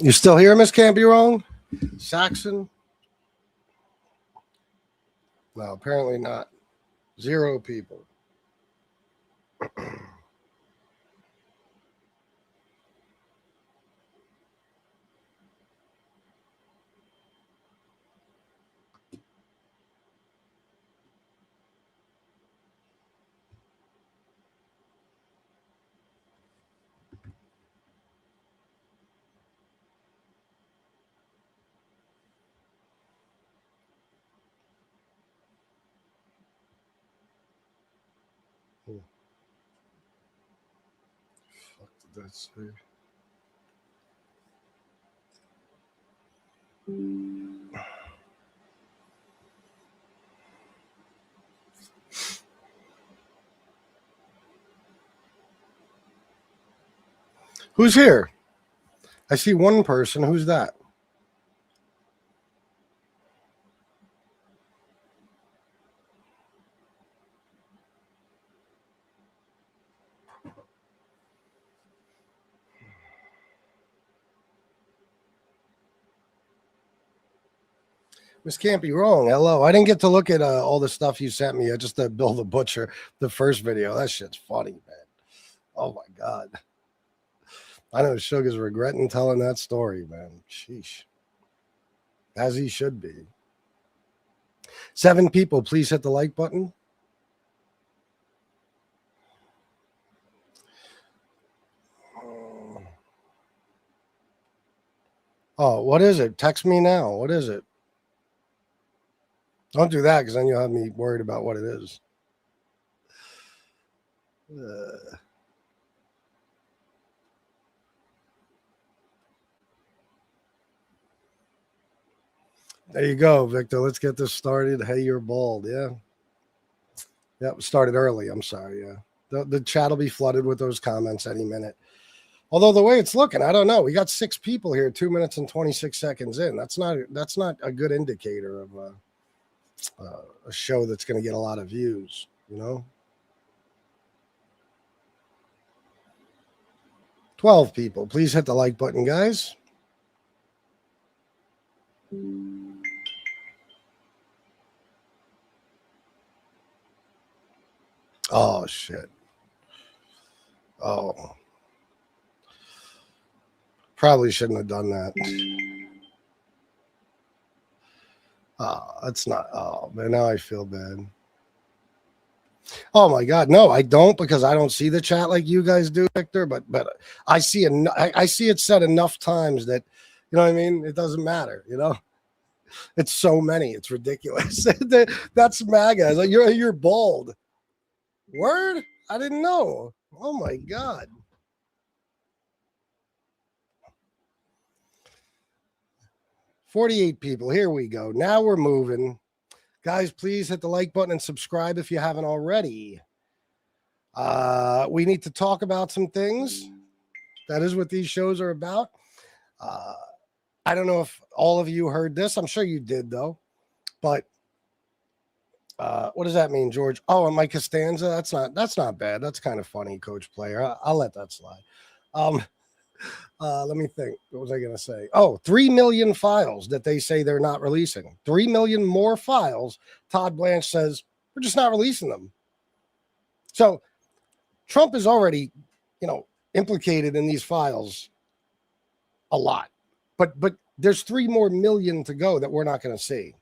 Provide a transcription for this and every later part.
You still here, Miss Can't Be Wrong? Saxon? No, apparently not. 0 people. Fuck did that say? Who's here? I see one person. Who's that? This can't be wrong. Hello. I didn't get to look at all the stuff you sent me. I just Bill the Butcher, the first video. That shit's funny, man. Oh, my God. I know Sugar's regretting telling that story, man. Sheesh. As he should be. 7 people, please hit the like button. Oh, what is it? Text me now. What is it? Don't do that because then you'll have me worried about what it is. There you go, Victor. Let's get this started. Hey, you're bald. Yeah. Yep. Started early. I'm sorry. Yeah. The chat will be flooded with those comments any minute. Although the way it's looking, I don't know. We got 6 people here, 2 minutes and 26 seconds in. That's not a good indicator of a show that's going to get a lot of views, you know? 12 people. Please hit the like button, guys. Oh, shit. Oh. Probably shouldn't have done that. Oh, that's not. Oh, man, now I feel bad. Oh my God, no, I don't, because I don't see the chat like you guys do, Victor. But I see I see it said enough times that, you know what I mean. It doesn't matter, you know. It's so many, it's ridiculous. That's MAGA. Like you're bald. Word? I didn't know. Oh my God. $48 people. Here we go. Now we're moving. Guys, please hit the like button and subscribe if you haven't already. We need to talk about some things. That is what these shows are about. I don't know if all of you heard this. I'm sure you did, though. But what does that mean, George? Oh, and Mike Costanza. That's not bad. That's kind of funny, Coach Player. I'll let that slide. Let me think. What was I going to say? Oh, 3 million files that they say they're not releasing. 3 million more files. Todd Blanche says, we're just not releasing them. So Trump is already, implicated in these files a lot. But there's 3 more million to go that we're not going to see.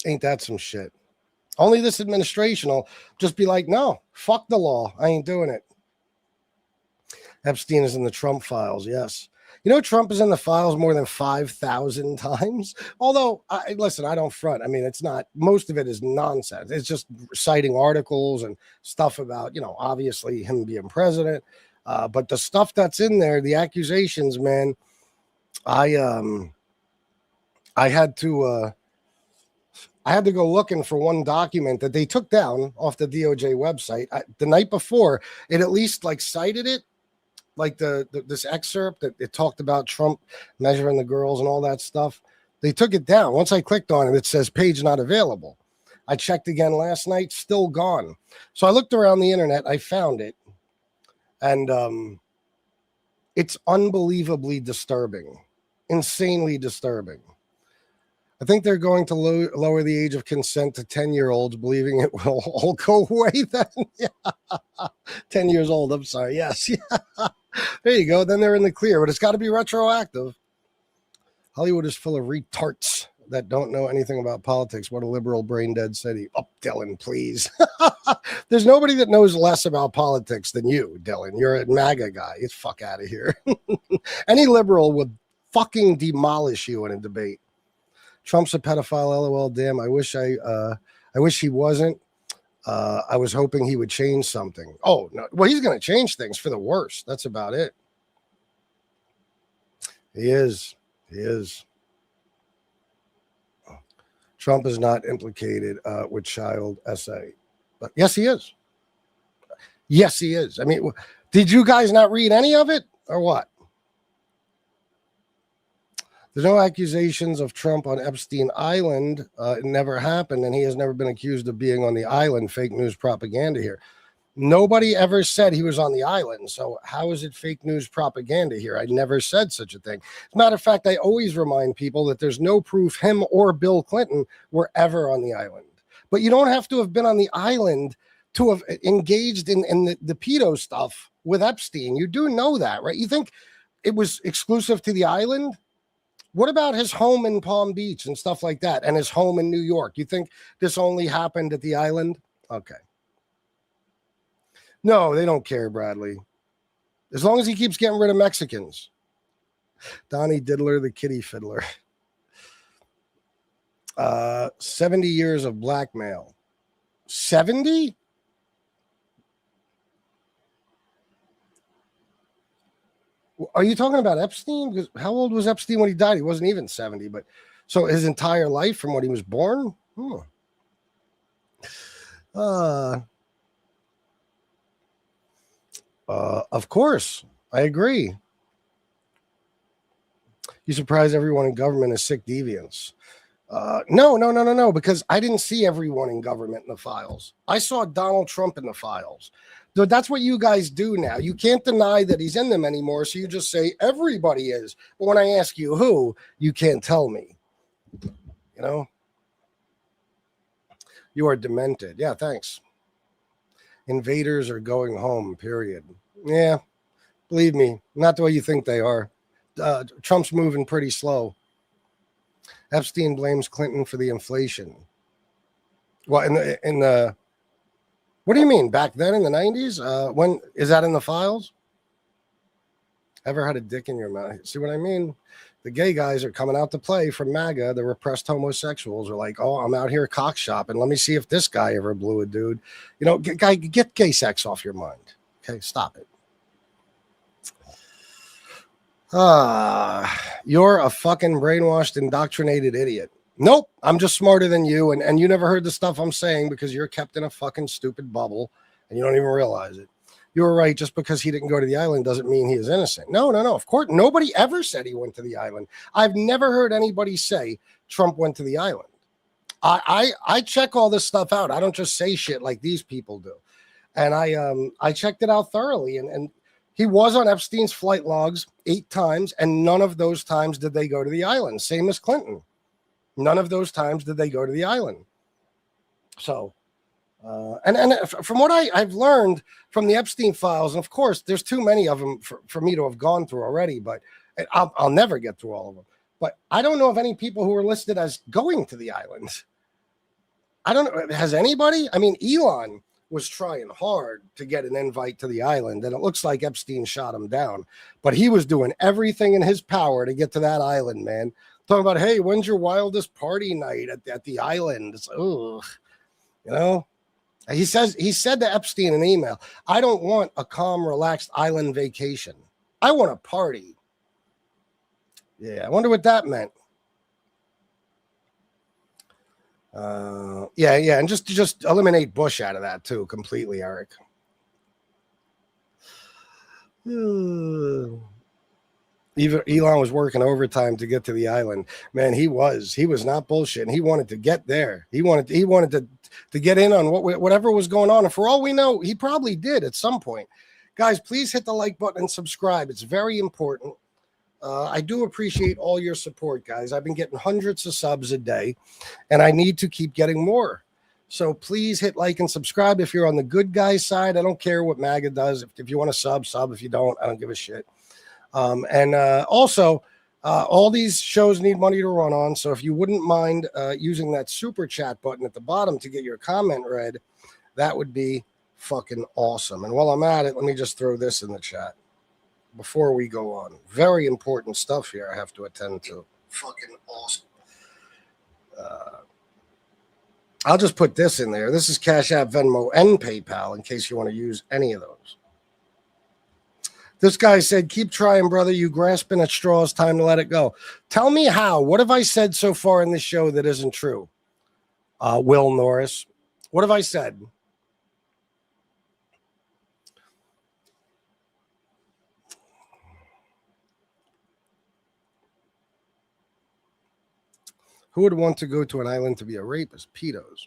Ain't that some shit? Only this administration will just be like, no, fuck the law. I ain't doing it. Epstein is in the Trump files, yes. Trump is in the files more than 5,000 times. Although, listen, I don't front. I mean, it's not, most of it is nonsense. It's just citing articles and stuff about, obviously him being president. But the stuff that's in there, the accusations, man, I had to go looking for one document that they took down off the DOJ website. The night before, it at least cited it. Like this excerpt that it talked about Trump measuring the girls and all that stuff. They took it down. Once I clicked on it, it says page not available. I checked again last night, still gone. So I looked around the internet, I found it, and it's unbelievably disturbing, insanely disturbing. I think they're going to lower the age of consent to 10-year-olds, believing it will all go away then. Yeah. 10 years old, I'm sorry. Yes. Yeah. There you go. Then they're in the clear, but it's got to be retroactive. Hollywood is full of retards that don't know anything about politics. What a liberal brain-dead city. Oh, Dylan, please. There's nobody that knows less about politics than you, Dylan. You're a MAGA guy. Get the fuck out of here. Any liberal would fucking demolish you in a debate. Trump's a pedophile, LOL. Damn, I wish he wasn't. I was hoping he would change something. Oh, no. Well, he's going to change things for the worse. That's about it. He is. Trump is not implicated with child essay. But yes, he is. Yes, he is. I mean, did you guys not read any of it or what? There's no accusations of Trump on Epstein Island. It never happened, and he has never been accused of being on the island. Fake news propaganda here. Nobody ever said he was on the island, so how is it fake news propaganda here? I never said such a thing. As a matter of fact, I always remind people that there's no proof him or Bill Clinton were ever on the island. But you don't have to have been on the island to have engaged in the pedo stuff with Epstein. You do know that, right? You think it was exclusive to the island? What about his home in Palm Beach and stuff like that, and his home in New York? You think this only happened at the island? Okay. No, they don't care, Bradley. As long as he keeps getting rid of Mexicans. Donnie Diddler, the kitty fiddler. 70 years of blackmail. 70? Are you talking about Epstein? Because how old was Epstein when he died? He wasn't even 70, but so his entire life from when he was born? Of course, I agree. You surprise everyone in government is sick deviants. No, because I didn't see everyone in government in the files. I saw Donald Trump in the files. So that's what you guys do now. You can't deny that he's in them anymore, so you just say everybody is. But when I ask you who, you can't tell me. You know? You are demented. Yeah, thanks. Invaders are going home, period. Yeah, believe me, not the way you think they are. Trump's moving pretty slow. Epstein blames Clinton for the inflation. Well, in the what do you mean? Back then in the 90s? When is that in the files? Ever had a dick in your mouth? See what I mean? The gay guys are coming out to play from MAGA. The repressed homosexuals are like, oh, I'm out here cock shopping. Let me see if this guy ever blew a dude. You know, get gay sex off your mind. Okay, stop it. You're a fucking brainwashed, indoctrinated idiot. Nope, I'm just smarter than you, and you never heard the stuff I'm saying because you're kept in a fucking stupid bubble, and you don't even realize it. You were right, just because he didn't go to the island doesn't mean he is innocent. No, of course, nobody ever said he went to the island. I've never heard anybody say Trump went to the island. I check all this stuff out. I don't just say shit like these people do. And I checked it out thoroughly, and he was on Epstein's flight logs 8 times, and none of those times did they go to the island. Same as Clinton. None of those times did they go to the island. So, and from what I've learned from the Epstein files, and of course, there's too many of them for me to have gone through already, but I'll never get through all of them. But I don't know of any people who are listed as going to the island. I don't know. Has anybody? I mean, Elon was trying hard to get an invite to the island, and it looks like Epstein shot him down. But he was doing everything in his power to get to that island, man. Talking about, hey, when's your wildest party night at the island? It's, ugh, you know? He said to Epstein in an email, I don't want a calm, relaxed island vacation. I want a party. Yeah, I wonder what that meant. Yeah, and just eliminate Bush out of that too, completely, Eric. Even Elon was working overtime to get to the island. Man, he was not bullshitting. He wanted to get there. He wanted to get in on whatever was going on. And for all we know, he probably did at some point. Guys, please hit the like button and subscribe. It's very important. I do appreciate all your support, guys. I've been getting hundreds of subs a day, and I need to keep getting more. So please hit like and subscribe if you're on the good guys side. I don't care what MAGA does. If you want to sub. If you don't, I don't give a shit. Also, all these shows need money to run on. So if you wouldn't mind using that super chat button at the bottom to get your comment read, that would be fucking awesome. And while I'm at it, let me just throw this in the chat before we go on. Very important stuff here I have to attend to. Fucking awesome. I'll just put this in there. This is Cash App, Venmo, and PayPal in case you want to use any of those. This guy said, keep trying, brother. You grasping at straws. Time to let it go. Tell me how. What have I said so far in this show that isn't true? Will Norris. What have I said? Who would want to go to an island to be a rapist? Pedos.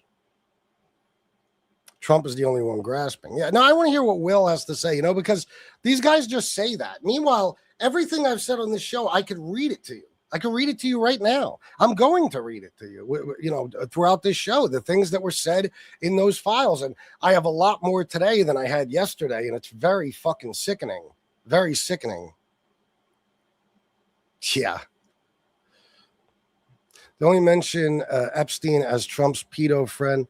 Trump is the only one grasping. Yeah, no, I want to hear what Will has to say, because these guys just say that. Meanwhile, everything I've said on this show, I could read it to you. I can read it to you right now. I'm going to read it to you, throughout this show, the things that were said in those files. And I have a lot more today than I had yesterday, and it's very fucking sickening. Very sickening. Yeah. They only mention Epstein as Trump's pedo friend.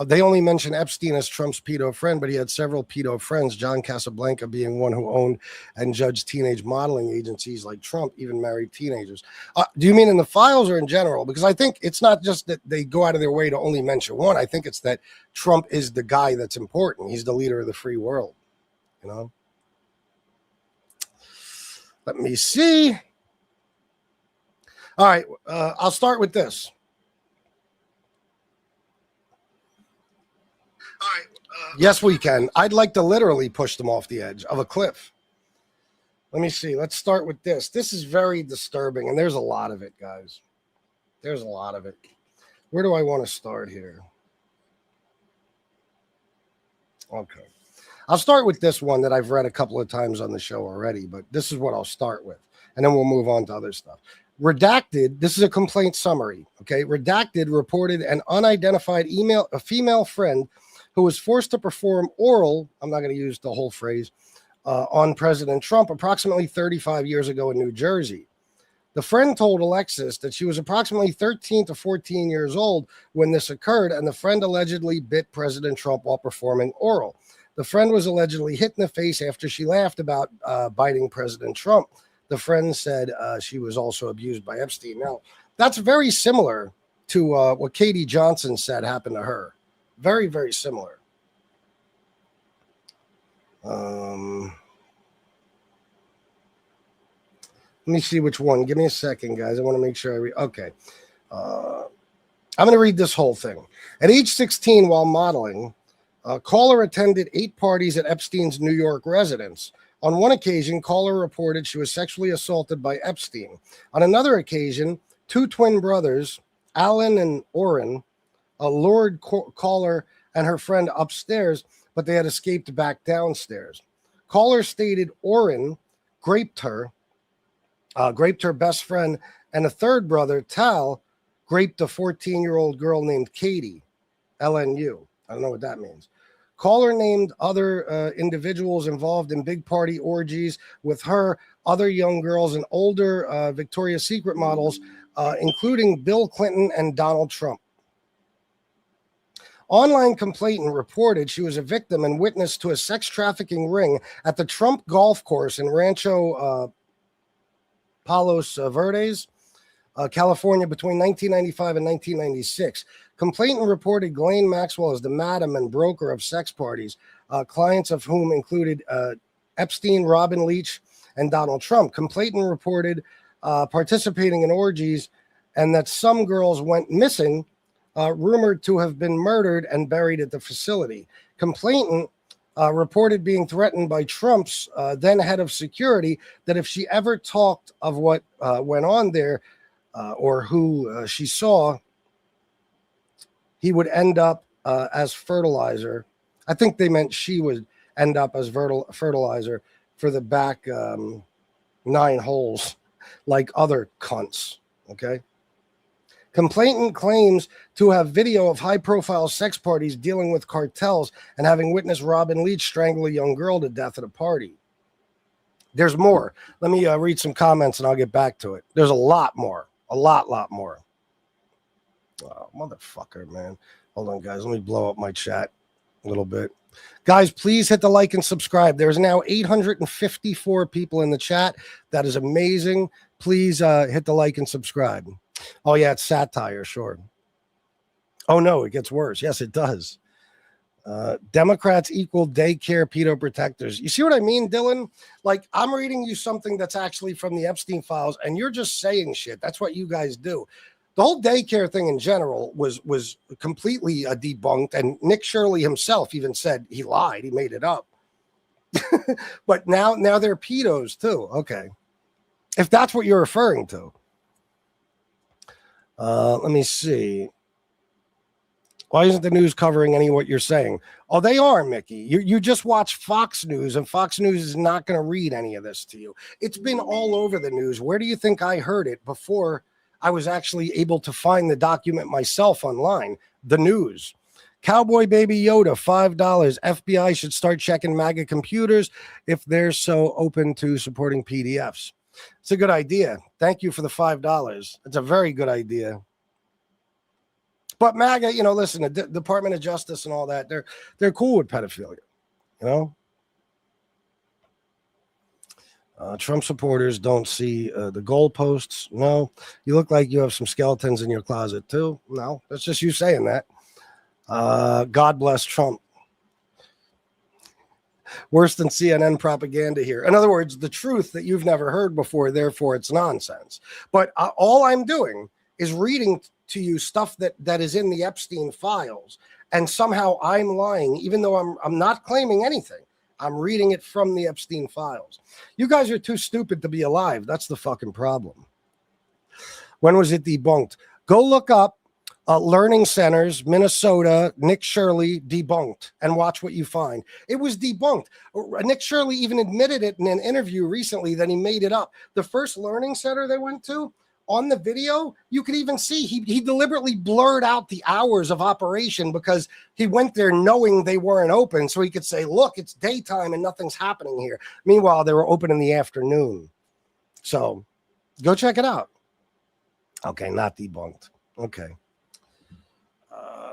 They only mention Epstein as Trump's pedo friend, but he had several pedo friends, John Casablanca being one who owned and judged teenage modeling agencies like Trump, even married teenagers. Do you mean in the files or in general? Because I think it's not just that they go out of their way to only mention one. I think it's that Trump is the guy that's important. He's the leader of the free world, Let me see. All right, I'll start with this. All right. Yes, we can. I'd like to literally push them off the edge of a cliff. Let me see. Let's start with this. This is very disturbing, and there's a lot of it, guys. There's a lot of it. Where do I want to start here? Okay. I'll start with this one that I've read a couple of times on the show already, but this is what I'll start with, and then we'll move on to other stuff. Redacted, this is a complaint summary, okay? Redacted reported an unidentified a female friend who was forced to perform oral, I'm not going to use the whole phrase, on President Trump approximately 35 years ago in New Jersey. The friend told Alexis that she was approximately 13 to 14 years old when this occurred, and the friend allegedly bit President Trump while performing oral. The friend was allegedly hit in the face after she laughed about biting President Trump. The friend said she was also abused by Epstein. Now, that's very similar to what Katie Johnson said happened to her. Very, very similar. Let me see which one. Give me a second, guys. I want to make sure I read. Okay. I'm going to read this whole thing. At age 16, while modeling, Caller attended 8 parties at Epstein's New York residence. On one occasion, Caller reported she was sexually assaulted by Epstein. On another occasion, 2 twin brothers, Alan and Orrin, lured Caller and her friend upstairs, but they had escaped back downstairs. Caller stated Orrin raped her best friend, and a third brother, Tal, raped a 14-year-old girl named Katie, LNU. I don't know what that means. Caller named other individuals involved in big party orgies with her, other young girls, and older Victoria's Secret models, including Bill Clinton and Donald Trump. Online complainant reported she was a victim and witness to a sex trafficking ring at the Trump golf course in Rancho Palos Verdes, California, between 1995 and 1996. Complainant reported Ghislaine Maxwell as the madam and broker of sex parties, clients of whom included Epstein, Robin Leach, and Donald Trump. Complainant reported participating in orgies and that some girls went missing, rumored to have been murdered and buried at the facility. Complainant reported being threatened by Trump's then head of security that if she ever talked of what went on there or who she saw, he would end up as fertilizer. I think they meant she would end up as fertilizer for the back 9 holes like other cunts. Okay. Complainant claims to have video of high-profile sex parties dealing with cartels and having witnessed Robin Leach strangle a young girl to death at a party. There's more. Let me read some comments and I'll get back to it. There's a lot more. A lot more. Oh, motherfucker, man. Hold on, guys. Let me blow up my chat a little bit. Guys, please hit the like and subscribe. There's now 854 people in the chat. That is amazing. Please hit the like and subscribe. Oh, yeah, it's satire, sure. Oh, no, it gets worse. Yes, it does. Democrats equal daycare pedo protectors. You see what I mean, Dylan? Like, I'm reading you something that's actually from the Epstein files, and you're just saying shit. That's what you guys do. The whole daycare thing in general was completely debunked, and Nick Shirley himself even said he lied. He made it up. But now they're pedos, too. Okay. If that's what you're referring to. Let me see. Why isn't the news covering any of what you're saying? Oh, they are, Mickey. You just watch Fox News, and Fox News is not going to read any of this to you. It's been all over the news. Where do you think I heard it before I was actually able to find the document myself online? The news. Cowboy Baby Yoda, $5. FBI should start checking MAGA computers if they're so open to supporting PDFs. It's a good idea. Thank you for the $5. It's a very good idea. But MAGA, listen, the Department of Justice and all that, they're cool with pedophilia, Trump supporters don't see the goalposts. No. You look like you have some skeletons in your closet, too. No, that's just you saying that. God bless Trump. Worse than CNN propaganda here. In other words, the truth that you've never heard before, therefore it's nonsense. But all I'm doing is reading to you stuff that is in the Epstein files, and somehow I'm lying, even though I'm not claiming anything. I'm reading it from the Epstein files. You guys are too stupid to be alive. That's the fucking problem. When was it debunked? Go look up Learning Centers, Minnesota, Nick Shirley debunked, and watch what you find. It was debunked. Nick Shirley even admitted it in an interview recently that he made it up. The first learning center they went to, on the video, you could even see he deliberately blurred out the hours of operation because he went there knowing they weren't open, so he could say, look, it's daytime and nothing's happening here. Meanwhile, they were open in the afternoon. So go check it out. Okay, not debunked. Okay.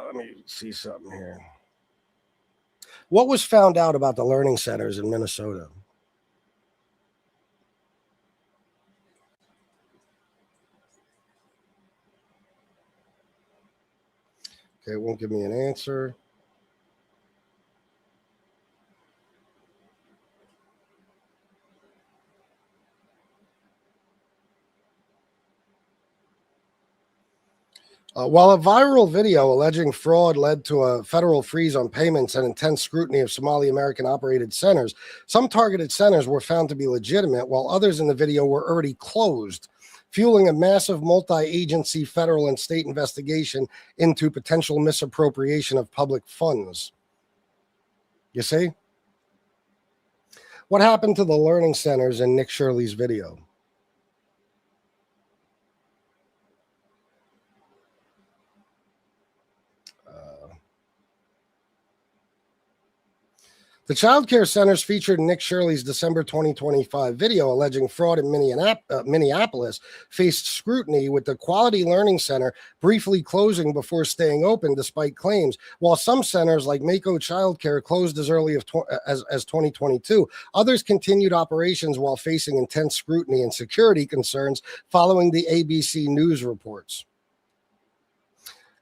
Let me see something here. What was found out about the learning centers in Minnesota? Okay, it won't give me an answer. While a viral video alleging fraud led to a federal freeze on payments and intense scrutiny of Somali American operated centers, some targeted centers were found to be legitimate, while others in the video were already closed, fueling a massive multi-agency federal and state investigation into potential misappropriation of public funds. You see? What happened to the learning centers in Nick Shirley's video? The child care centers featured in Nick Shirley's December 2025 video alleging fraud in Minneapolis faced scrutiny, with the Quality Learning Center briefly closing before staying open despite claims, while some centers like Mako Child Care closed as early as 2022. Others continued operations while facing intense scrutiny and security concerns following the ABC News reports.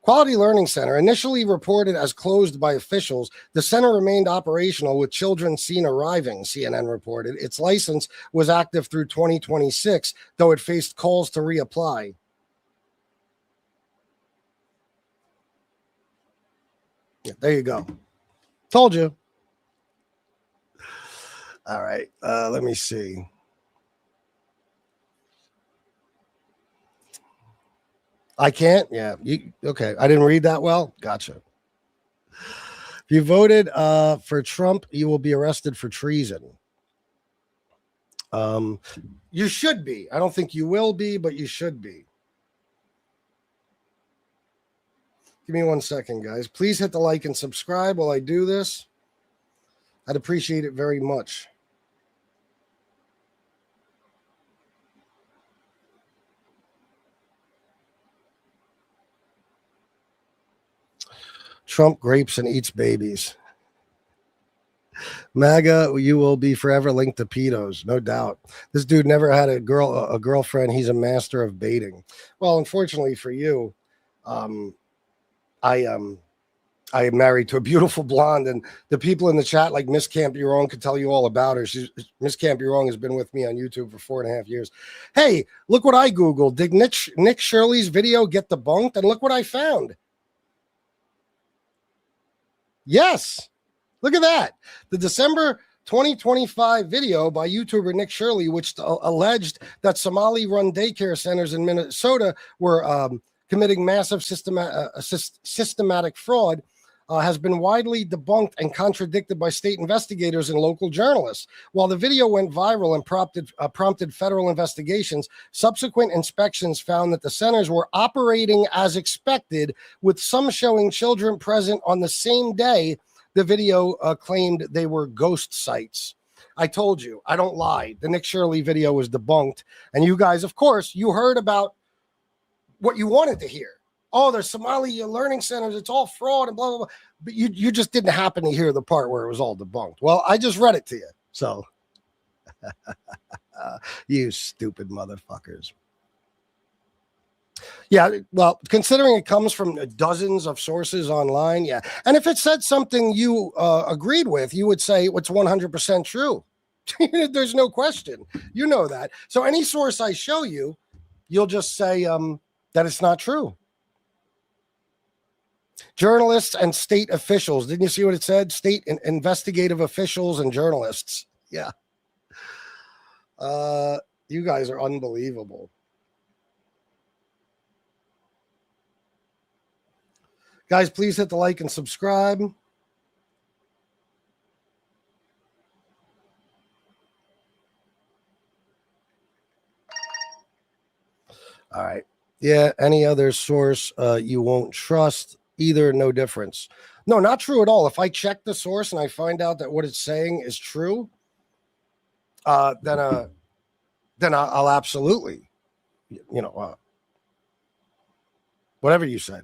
Quality Learning Center, initially reported as closed by officials, the center remained operational with children seen arriving, CNN reported. Its license was active through 2026, though it faced calls to reapply. Yeah, there you go. Told you. All right. Let me see. I can't? Yeah. Okay. I didn't read that well. Gotcha. If you voted for Trump, you will be arrested for treason. You should be. I don't think you will be, but you should be. Give me 1 second, guys. Please hit the like and subscribe while I do this. I'd appreciate it very much. Trump grapes and eats babies. MAGA, you will be forever linked to pedos, no doubt. This dude never had a girlfriend. He's a master of baiting. Well, unfortunately for you, I am married to a beautiful blonde, and the people in the chat, like Miss Camp-Urong, could tell you all about her. Miss Camp-Urong has been with me on YouTube for 4.5 years. Hey, look what I Googled. Did Nick Shirley's video get debunked? And look what I found. Yes. Look at that. The December 2025 video by YouTuber Nick Shirley, which alleged that Somali-run daycare centers in Minnesota were committing massive systematic fraud, has been widely debunked and contradicted by state investigators and local journalists. While the video went viral and prompted federal investigations, subsequent inspections found that the centers were operating as expected, with some showing children present on the same day the video claimed they were ghost sites. I told you, I don't lie. The Nick Shirley video was debunked. And you guys, of course, you heard about what you wanted to hear. Oh, there's Somali learning centers. It's all fraud and blah, blah, blah. But you just didn't happen to hear the part where it was all debunked. Well, I just read it to you. So, you stupid motherfuckers. Yeah, well, considering it comes from dozens of sources online, yeah. And if it said something you agreed with, you would say it's 100% true. There's no question. You know that. So any source I show you, you'll just say that it's not true. Journalists and state officials. Didn't you see what it said? State and investigative officials and journalists. Yeah. You guys are unbelievable. Guys, please hit the like and subscribe. All right. Yeah, any other source you won't trust either, no difference. No, not true at all. If I check the source and I find out that what it's saying is true, then I'll absolutely, whatever you said.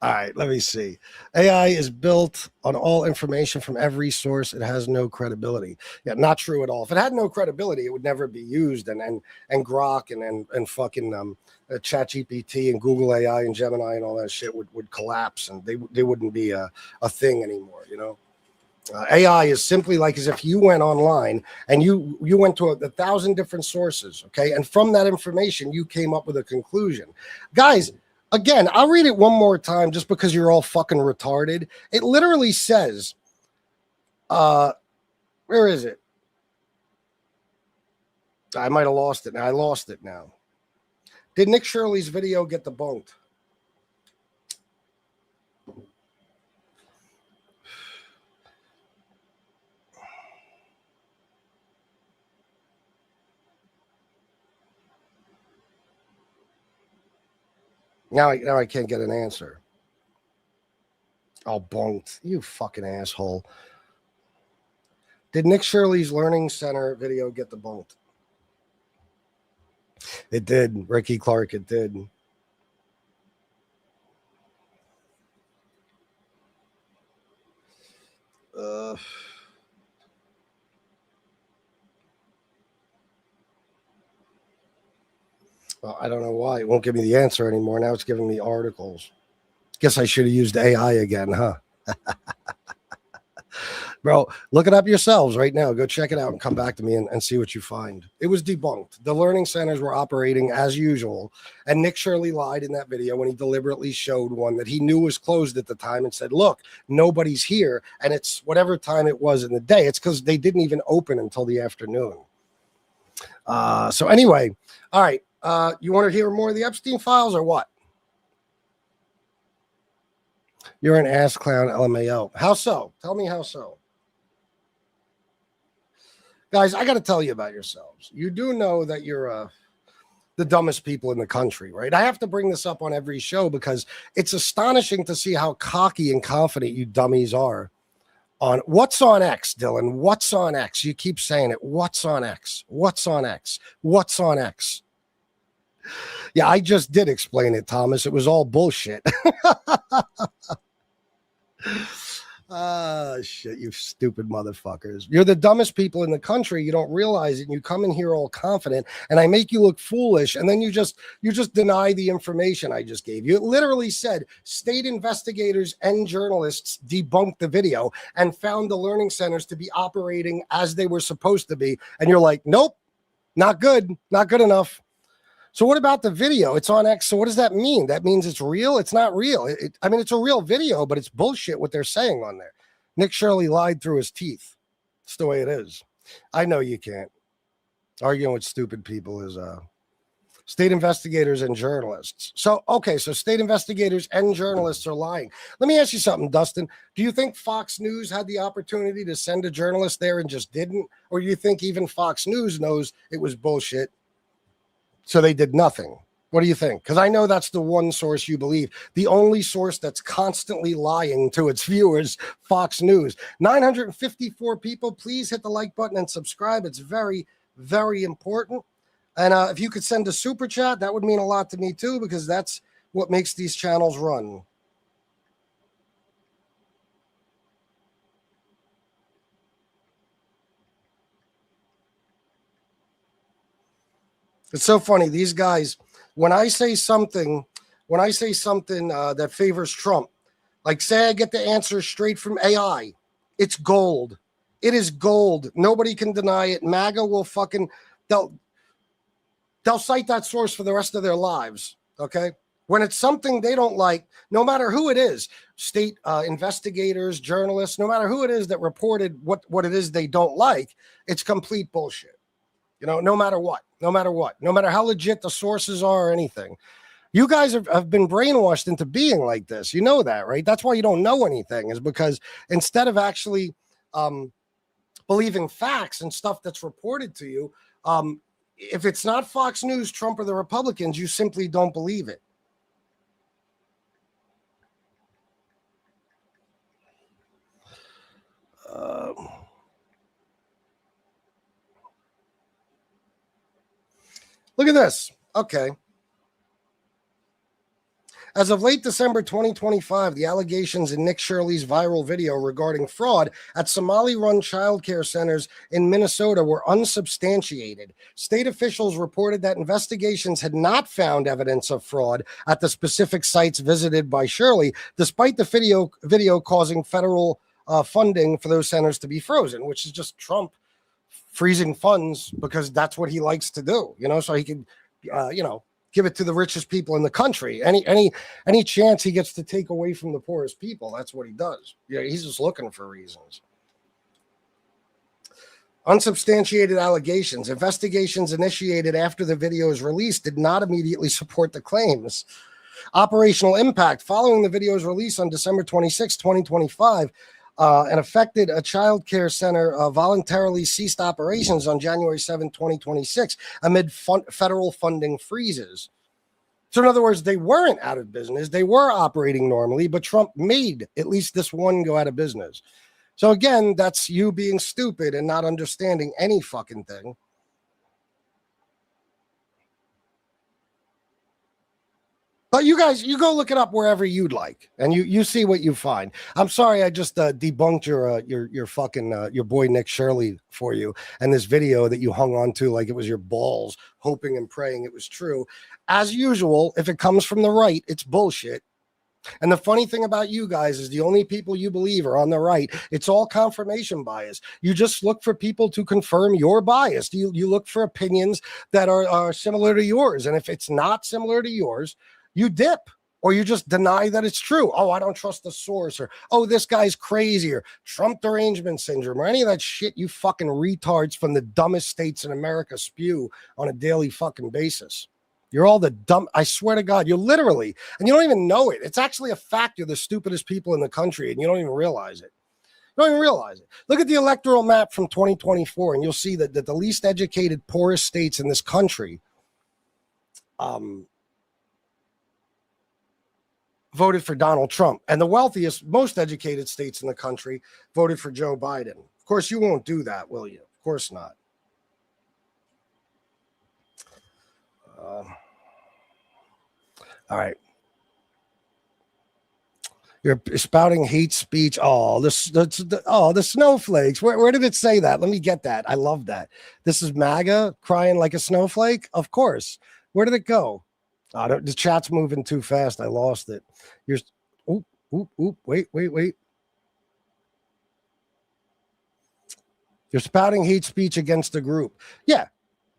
All right, let me see. AI is built on all information from every source. It has no credibility. Yeah, not true at all. If it had no credibility, it would never be used. And Grok and fucking ChatGPT and Google AI and Gemini and all that shit would collapse, and they wouldn't be a thing anymore. AI is simply like as if you went online and you went to 1,000 different sources, okay, and from that information you came up with a conclusion, guys. Again, I'll read it one more time just because you're all fucking retarded. It literally says, where is it? I might have lost it now. I lost it now. Did Nick Shirley's video get debunked? Now I can't get an answer. Oh, bonked. You fucking asshole. Did Nick Shirley's Learning Center video get debunked? It did. Ricky Clark, it did. Well, I don't know why. It won't give me the answer anymore. Now it's giving me articles. Guess I should have used AI again, huh? Bro, look it up yourselves right now. Go check it out and come back to me and see what you find. It was debunked. The learning centers were operating as usual. And Nick Shirley lied in that video when he deliberately showed one that he knew was closed at the time and said, look, nobody's here. And it's whatever time it was in the day. It's because they didn't even open until the afternoon. So anyway, all right. You want to hear more of the Epstein files or what? You're an ass clown, LMAO. How so? Tell me how so. Guys, I got to tell you about yourselves. You do know that you're the dumbest people in the country, right? I have to bring this up on every show because it's astonishing to see how cocky and confident you dummies are. On what's on X, Dylan? What's on X? You keep saying it. What's on X? What's on X? What's on X? Yeah, I just did explain it, Thomas. It was all bullshit. Shit, you stupid motherfuckers. You're the dumbest people in the country. You don't realize it. And you come in here all confident and I make you look foolish. And then you just deny the information I just gave you. It literally said state investigators and journalists debunked the video and found the learning centers to be operating as they were supposed to be. And you're like, nope, not good. Not good enough. So what about the video? It's on X. So what does that mean? That means it's real? It's not real. I mean, it's a real video, but it's bullshit what they're saying on there. Nick Shirley lied through his teeth. It's the way it is. I know you can't. Arguing with stupid people is state investigators and journalists. So, okay, so state investigators and journalists are lying. Let me ask you something, Dustin. Do you think Fox News had the opportunity to send a journalist there and just didn't? Or do you think even Fox News knows it was bullshit? So they did nothing. What do you think? Because I know that's the one source you believe. The only source that's constantly lying to its viewers, Fox News. 954 people, please hit the like button and subscribe. It's very, very important. And if you could send a super chat, that would mean a lot to me too, because that's what makes these channels run. It's so funny. These guys, when I say something that favors Trump, like say I get the answer straight from AI, it's gold. It is gold. Nobody can deny it. MAGA will they'll cite that source for the rest of their lives. Okay. When it's something they don't like, no matter who it is, state investigators, journalists, no matter who it is that reported what it is they don't like, it's complete bullshit. You know, no matter what, no matter how legit the sources are or anything. You guys have been brainwashed into being like this. You know that, right? That's why you don't know anything, is because instead of actually believing facts and stuff that's reported to you, if it's not Fox News, Trump, or the Republicans, you simply don't believe it. Look at this. Okay. As of late December 2025, the allegations in Nick Shirley's viral video regarding fraud at Somali-run childcare centers in Minnesota were unsubstantiated. State officials reported that investigations had not found evidence of fraud at the specific sites visited by Shirley, despite the video causing federal funding for those centers to be frozen, which is just Trump freezing funds because that's what he likes to do, you know, so he can, give it to the richest people in the country. Any chance he gets to take away from the poorest people, that's what he does. Yeah, he's just looking for reasons. Unsubstantiated allegations. Investigations initiated after the video is released did not immediately support the claims. Operational impact. Following the video's release on December 26, 2025, and affected a child care center voluntarily ceased operations on January 7, 2026, amid federal funding freezes. So in other words, they weren't out of business. They were operating normally, but Trump made at least this one go out of business. So again, that's you being stupid and not understanding any fucking thing. But you guys, you go look it up wherever you'd like, and you see what you find. I'm sorry, I just debunked your fucking your boy Nick Shirley for you, and this video that you hung on to like it was your balls, hoping and praying it was true. As usual, if it comes from the right, it's bullshit. And the funny thing about you guys is the only people you believe are on the right. It's all confirmation bias. You just look for people to confirm your bias. You look for opinions that are similar to yours. And if it's not similar to yours, you dip. Or you just deny that it's true. Oh, I don't trust the source. Or, oh, this guy's crazy. Or Trump derangement syndrome. Or any of that shit you fucking retards from the dumbest states in America spew on a daily fucking basis. You're all the dumb. I swear to God, you're literally, and you don't even know it. It's actually a fact. You're the stupidest people in the country, and you don't even realize it. You don't even realize it. Look at the electoral map from 2024, and you'll see that the least educated, poorest states in this country voted for Donald Trump, and the wealthiest, most educated states in the country voted for Joe Biden. Of course, you won't do that, will you? Of course not. All right. You're spouting hate speech. Oh, the snowflakes. Where did it say that? Let me get that. I love that. This is MAGA crying like a snowflake. Of course. Where did it go? Oh, the chat's moving too fast. I lost it. You're wait. You're spouting hate speech against a group. Yeah.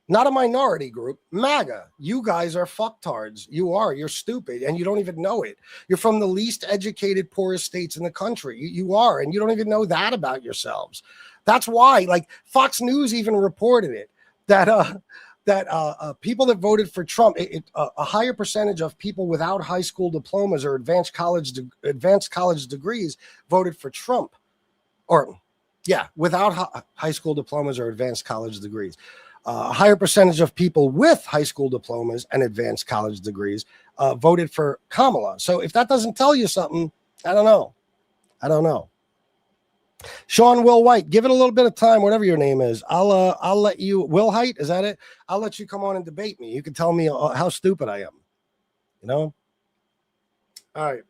Not a minority group, MAGA. You guys are fucktards. You're stupid, and you don't even know it. You're from the least educated, poorest states in the country. You are, and you don't even know that about yourselves. That's why, like, Fox News even reported it, that people that voted for Trump, a higher percentage of people without high school diplomas or advanced college degrees voted for Trump. Without high school diplomas or advanced college degrees. A higher percentage of people with high school diplomas and advanced college degrees voted for Kamala. So if that doesn't tell you something, I don't know. Sean Will White, give it a little bit of time, whatever your name is. I'll let you. Will Height, is that it? I'll let you come on and debate me. You can tell me how stupid I am. You know. All right.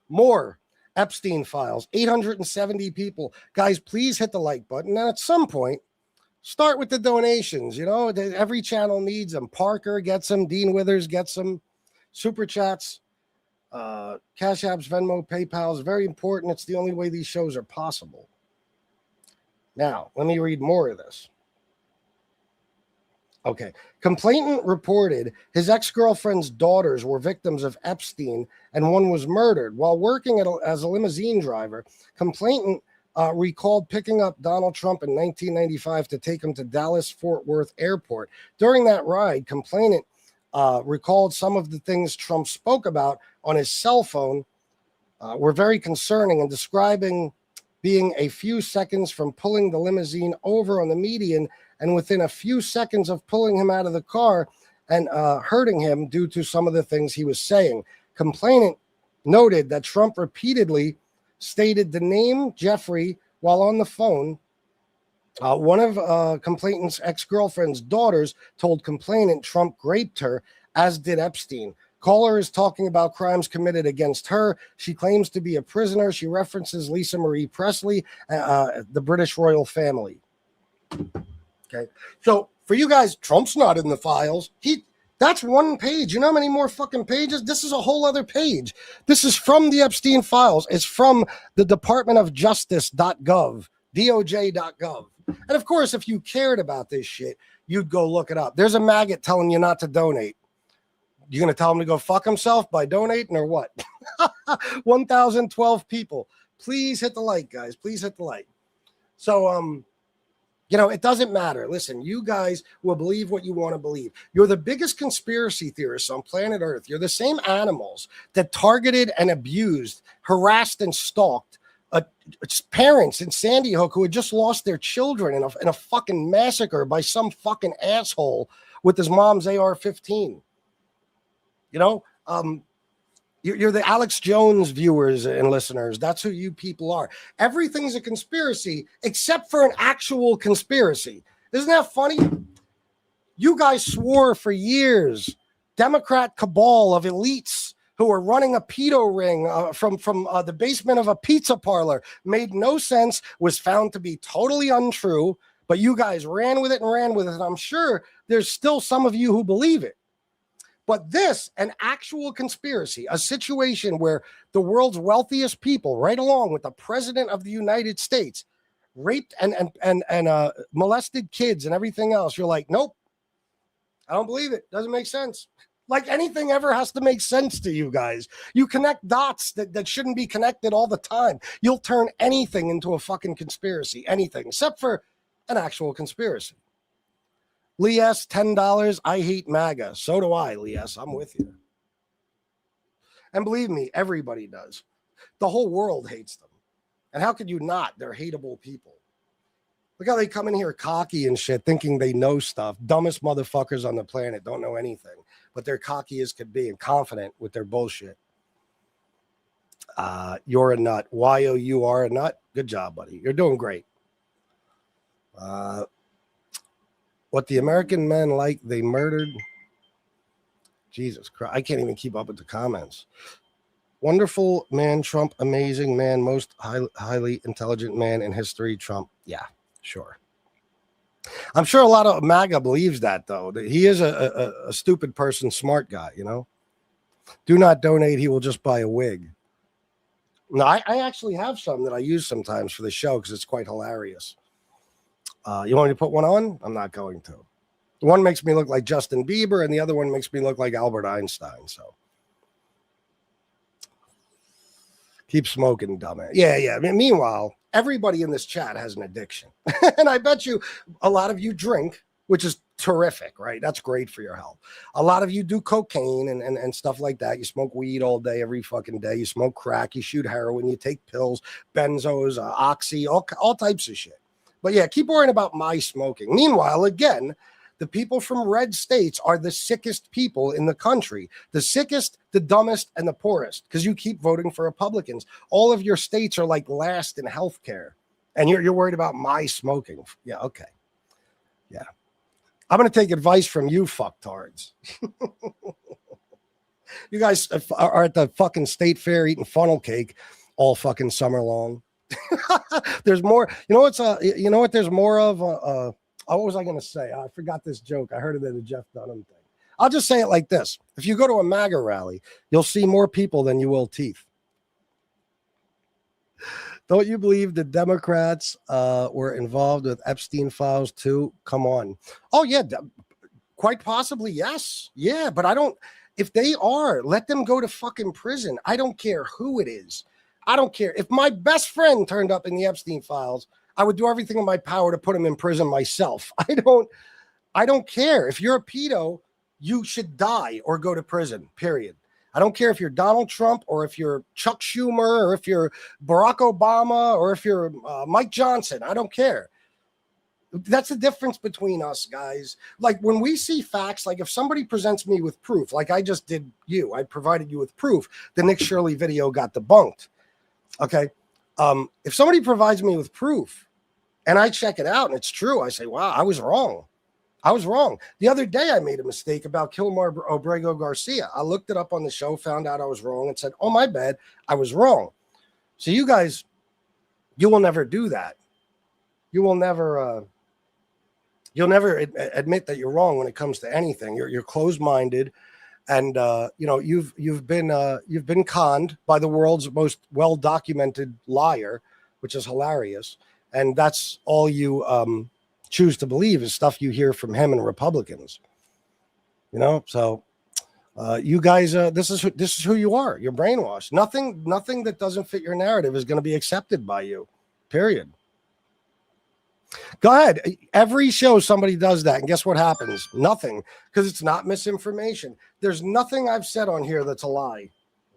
More Epstein files. 870 people. Guys, please hit the like button. And at some point, start with the donations. You know, every channel needs them. Parker gets them. Dean Withers gets them. Super chats, Cash Apps, Venmo, PayPal is very important. It's the only way these shows are possible. Now, let me read more of this. Okay. Complainant reported his ex-girlfriend's daughters were victims of Epstein and one was murdered. While working as a limousine driver, complainant recalled picking up Donald Trump in 1995 to take him to Dallas-Fort Worth Airport. During that ride, complainant recalled some of the things Trump spoke about on his cell phone were very concerning and describing being a few seconds from pulling the limousine over on the median and within a few seconds of pulling him out of the car and hurting him due to some of the things he was saying. Complainant noted that Trump repeatedly stated the name Jeffrey while on the phone. One of complainant's ex-girlfriend's daughters told complainant Trump raped her, as did Epstein. Caller is talking about crimes committed against her. She claims to be a prisoner. She references Lisa Marie Presley, the British royal family. Okay, so for you guys, Trump's not in the files. That's one page. You know how many more fucking pages? This is a whole other page. This is from the Epstein files. It's from the Department of Justice.gov, DOJ.gov. And of course, if you cared about this shit, you'd go look it up. There's a maggot telling you not to donate. You're going to tell him to go fuck himself by donating or what? 1,012 people. Please hit the like, guys. Please hit the like. So, it doesn't matter. Listen, you guys will believe what you want to believe. You're the biggest conspiracy theorists on planet Earth. You're the same animals that targeted and abused, harassed and stalked parents in Sandy Hook who had just lost their children in a fucking massacre by some fucking asshole with his mom's AR-15. You're the Alex Jones viewers and listeners. That's who you people are. Everything's a conspiracy except for an actual conspiracy. Isn't that funny? You guys swore for years, Democrat cabal of elites who are running a pedo ring from the basement of a pizza parlor. Made no sense, was found to be totally untrue, but you guys ran with it. And I'm sure there's still some of you who believe it. But this, an actual conspiracy, a situation where the world's wealthiest people, right along with the president of the United States, raped and molested kids and everything else. You're like, nope, I don't believe it. Doesn't make sense. Like anything ever has to make sense to you guys. You connect dots that shouldn't be connected all the time. You'll turn anything into a fucking conspiracy, anything, except for an actual conspiracy. Lee S., $10. I hate MAGA. So do I, Lee S. I'm with you. And believe me, everybody does. The whole world hates them. And how could you not? They're hateable people. Look how they come in here cocky and shit, thinking they know stuff. Dumbest motherfuckers on the planet don't know anything. But they're cocky as could be and confident with their bullshit. You're a nut. Y-O, you are a nut. Good job, buddy. You're doing great. What the American men like, they murdered. Jesus Christ. I can't even keep up with the comments. Wonderful man, Trump. Amazing man. Most highly intelligent man in history, Trump. Yeah, sure. I'm sure a lot of MAGA believes that, though. That he is a stupid person, smart guy, you know. Do not donate. He will just buy a wig. No, I actually have some that I use sometimes for the show because it's quite hilarious. You want me to put one on? I'm not going to. One makes me look like Justin Bieber, and the other one makes me look like Albert Einstein. So keep smoking, dumbass. Yeah. I mean, meanwhile, everybody in this chat has an addiction. And I bet you a lot of you drink, which is terrific, right? That's great for your health. A lot of you do cocaine and stuff like that. You smoke weed all day, every fucking day. You smoke crack. You shoot heroin. You take pills, benzos, oxy, all types of shit. But yeah, keep worrying about my smoking. Meanwhile, again, the people from red states are the sickest people in the country. The sickest, the dumbest, and the poorest. Because you keep voting for Republicans. All of your states are like last in healthcare. And you're worried about my smoking. Yeah, okay. Yeah. I'm going to take advice from you fucktards. You guys are at the fucking state fair eating funnel cake all fucking summer long. There's more. You know what there's more of? What was I going to say? I forgot this joke. I heard it at a Jeff Dunham thing. I'll just say it like this. If you go to a MAGA rally, you'll see more people than you will teeth. Don't you believe the Democrats were involved with Epstein files too? Come on. Oh, yeah. Quite possibly, yes. Yeah, but I don't. If they are, let them go to fucking prison. I don't care who it is. I don't care. If my best friend turned up in the Epstein files, I would do everything in my power to put him in prison myself. I don't care. If you're a pedo, you should die or go to prison, period. I don't care if you're Donald Trump or if you're Chuck Schumer or if you're Barack Obama or if you're Mike Johnson. I don't care. That's the difference between us, guys. Like when we see facts, like if somebody presents me with proof, like I just did you, I provided you with proof, the Nick Shirley video got debunked. Okay. If somebody provides me with proof and I check it out and it's true, I say, wow, I was wrong. I was wrong. The other day I made a mistake about Kilmar Obrego Garcia. I looked it up on the show, found out I was wrong and said, oh, my bad. I was wrong. So you guys, you will never do that. You will never, you'll never admit that you're wrong when it comes to anything. You're closed-minded. And you've been conned by the world's most well-documented liar, which is hilarious. And that's all you choose to believe is stuff you hear from him and Republicans. You know, so you guys, this is who you are. You're brainwashed. Nothing that doesn't fit your narrative is going to be accepted by you. Period. Go ahead. Every show somebody does that, and guess what happens? Nothing, because it's not misinformation. There's nothing I've said on here that's a lie.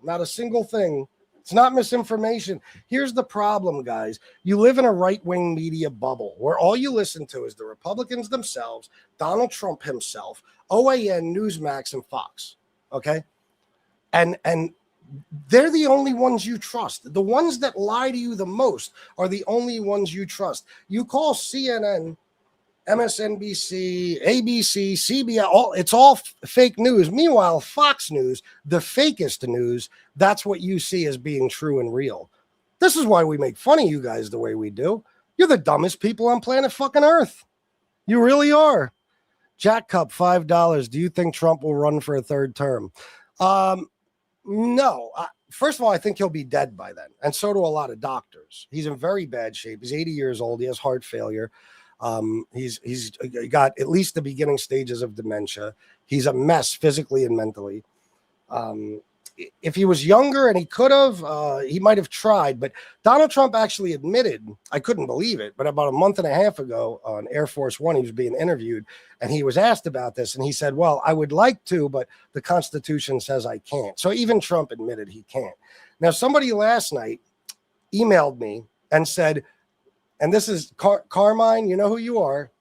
Not a single thing. It's not misinformation. Here's the problem, guys. You live in a right-wing media bubble where all you listen to is the Republicans themselves, Donald Trump himself, OAN, Newsmax, and Fox. Okay? And they're the only ones you trust. The ones that lie to you the most are the only ones you trust. You call CNN, MSNBC, ABC, CBS, it's all fake news. Meanwhile, Fox News, the fakest news, that's what you see as being true and real. This is why we make fun of you guys the way we do. You're the dumbest people on planet fucking Earth. You really are. Jack Cup, $5. Do you think Trump will run for a third term? No. First of all, I think he'll be dead by then. And so do a lot of doctors. He's in very bad shape. He's 80 years old. He has heart failure. He's got at least the beginning stages of dementia. He's a mess physically and mentally. If he was younger and he could have, he might have tried. But Donald Trump actually admitted, I couldn't believe it, but about a month and a half ago on Air Force One, he was being interviewed and he was asked about this. And he said, well, I would like to, but the Constitution says I can't. So even Trump admitted he can't. Now, somebody last night emailed me and said, and this is Carmine, you know who you are.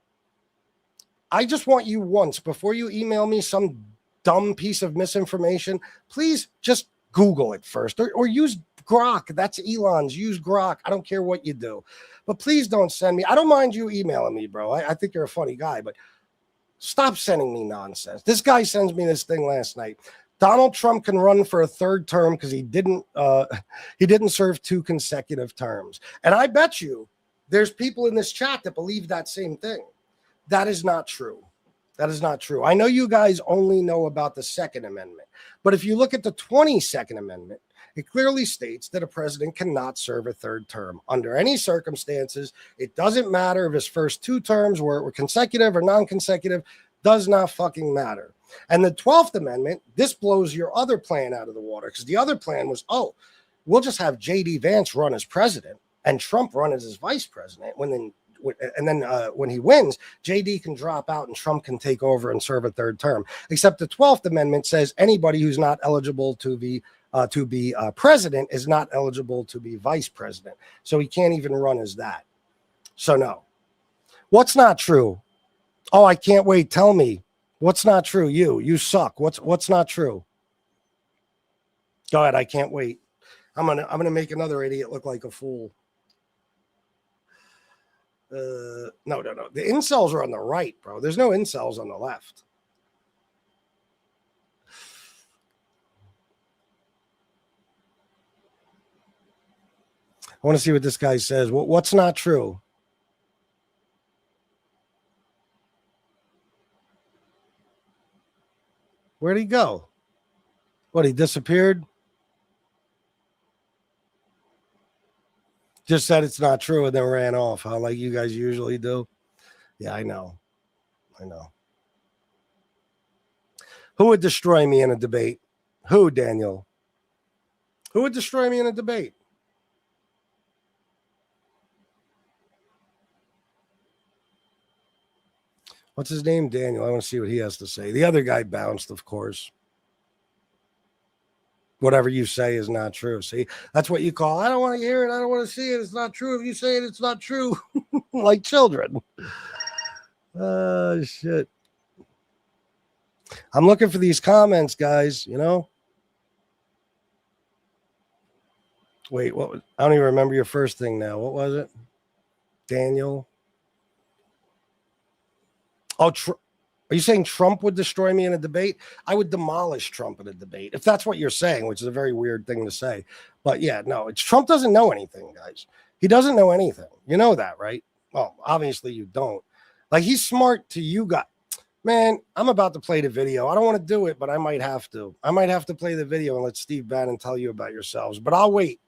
I just want you once, before you email me some dumb piece of misinformation, please just Google it first or use Grok. That's Elon's. Use Grok. I don't care what you do, but please don't send me. I don't mind you emailing me, bro. I think you're a funny guy, but stop sending me nonsense. This guy sends me this thing last night. Donald Trump can run for a third term because he didn't serve 2 consecutive terms. And I bet you there's people in this chat that believe that same thing. That is not true. That is not true. I know you guys only know about the Second Amendment, but if you look at the 22nd Amendment, it clearly states that a president cannot serve a third term under any circumstances. It doesn't matter if his first 2 terms were consecutive or non-consecutive, does not fucking matter. And the 12th Amendment, this blows your other plan out of the water, because the other plan was, oh, we'll just have J.D. Vance run as president and Trump run as his vice president. When he wins, JD can drop out and Trump can take over and serve a third term. Except the 12th Amendment says anybody who's not eligible to be president is not eligible to be vice president. So he can't even run as that. So no. What's not true? Oh, I can't wait. Tell me. What's not true? You suck. What's not true? Go ahead. I can't wait. I'm gonna make another idiot look like a fool. No. The incels are on the right, bro. There's no incels on the left. I want to see what this guy says. What's not true? Where'd he go? What, he disappeared? Just said it's not true and then ran off, huh? Like you guys usually do. Yeah, I know. Who would destroy me in a debate? Who, Daniel? Who would destroy me in a debate? What's his name? Daniel. I want to see what he has to say. The other guy bounced, of course. Whatever you say is not true. See, that's what you call, I don't want to hear it. I don't want to see it. It's not true. If you say it, it's not true. Like children. Shit. I'm looking for these comments, guys, you know? Wait, I don't even remember your first thing now. What was it? Daniel. Oh, are you saying Trump would destroy me in a debate? I would demolish Trump in a debate, if that's what you're saying, which is a very weird thing to say. But yeah, no, Trump doesn't know anything, guys. He doesn't know anything. You know that, right? Well, obviously you don't. Like, he's smart to you guys. Man, I'm about to play the video. I don't want to do it, but I might have to. I might have to play the video and let Steve Bannon tell you about yourselves. But I'll wait.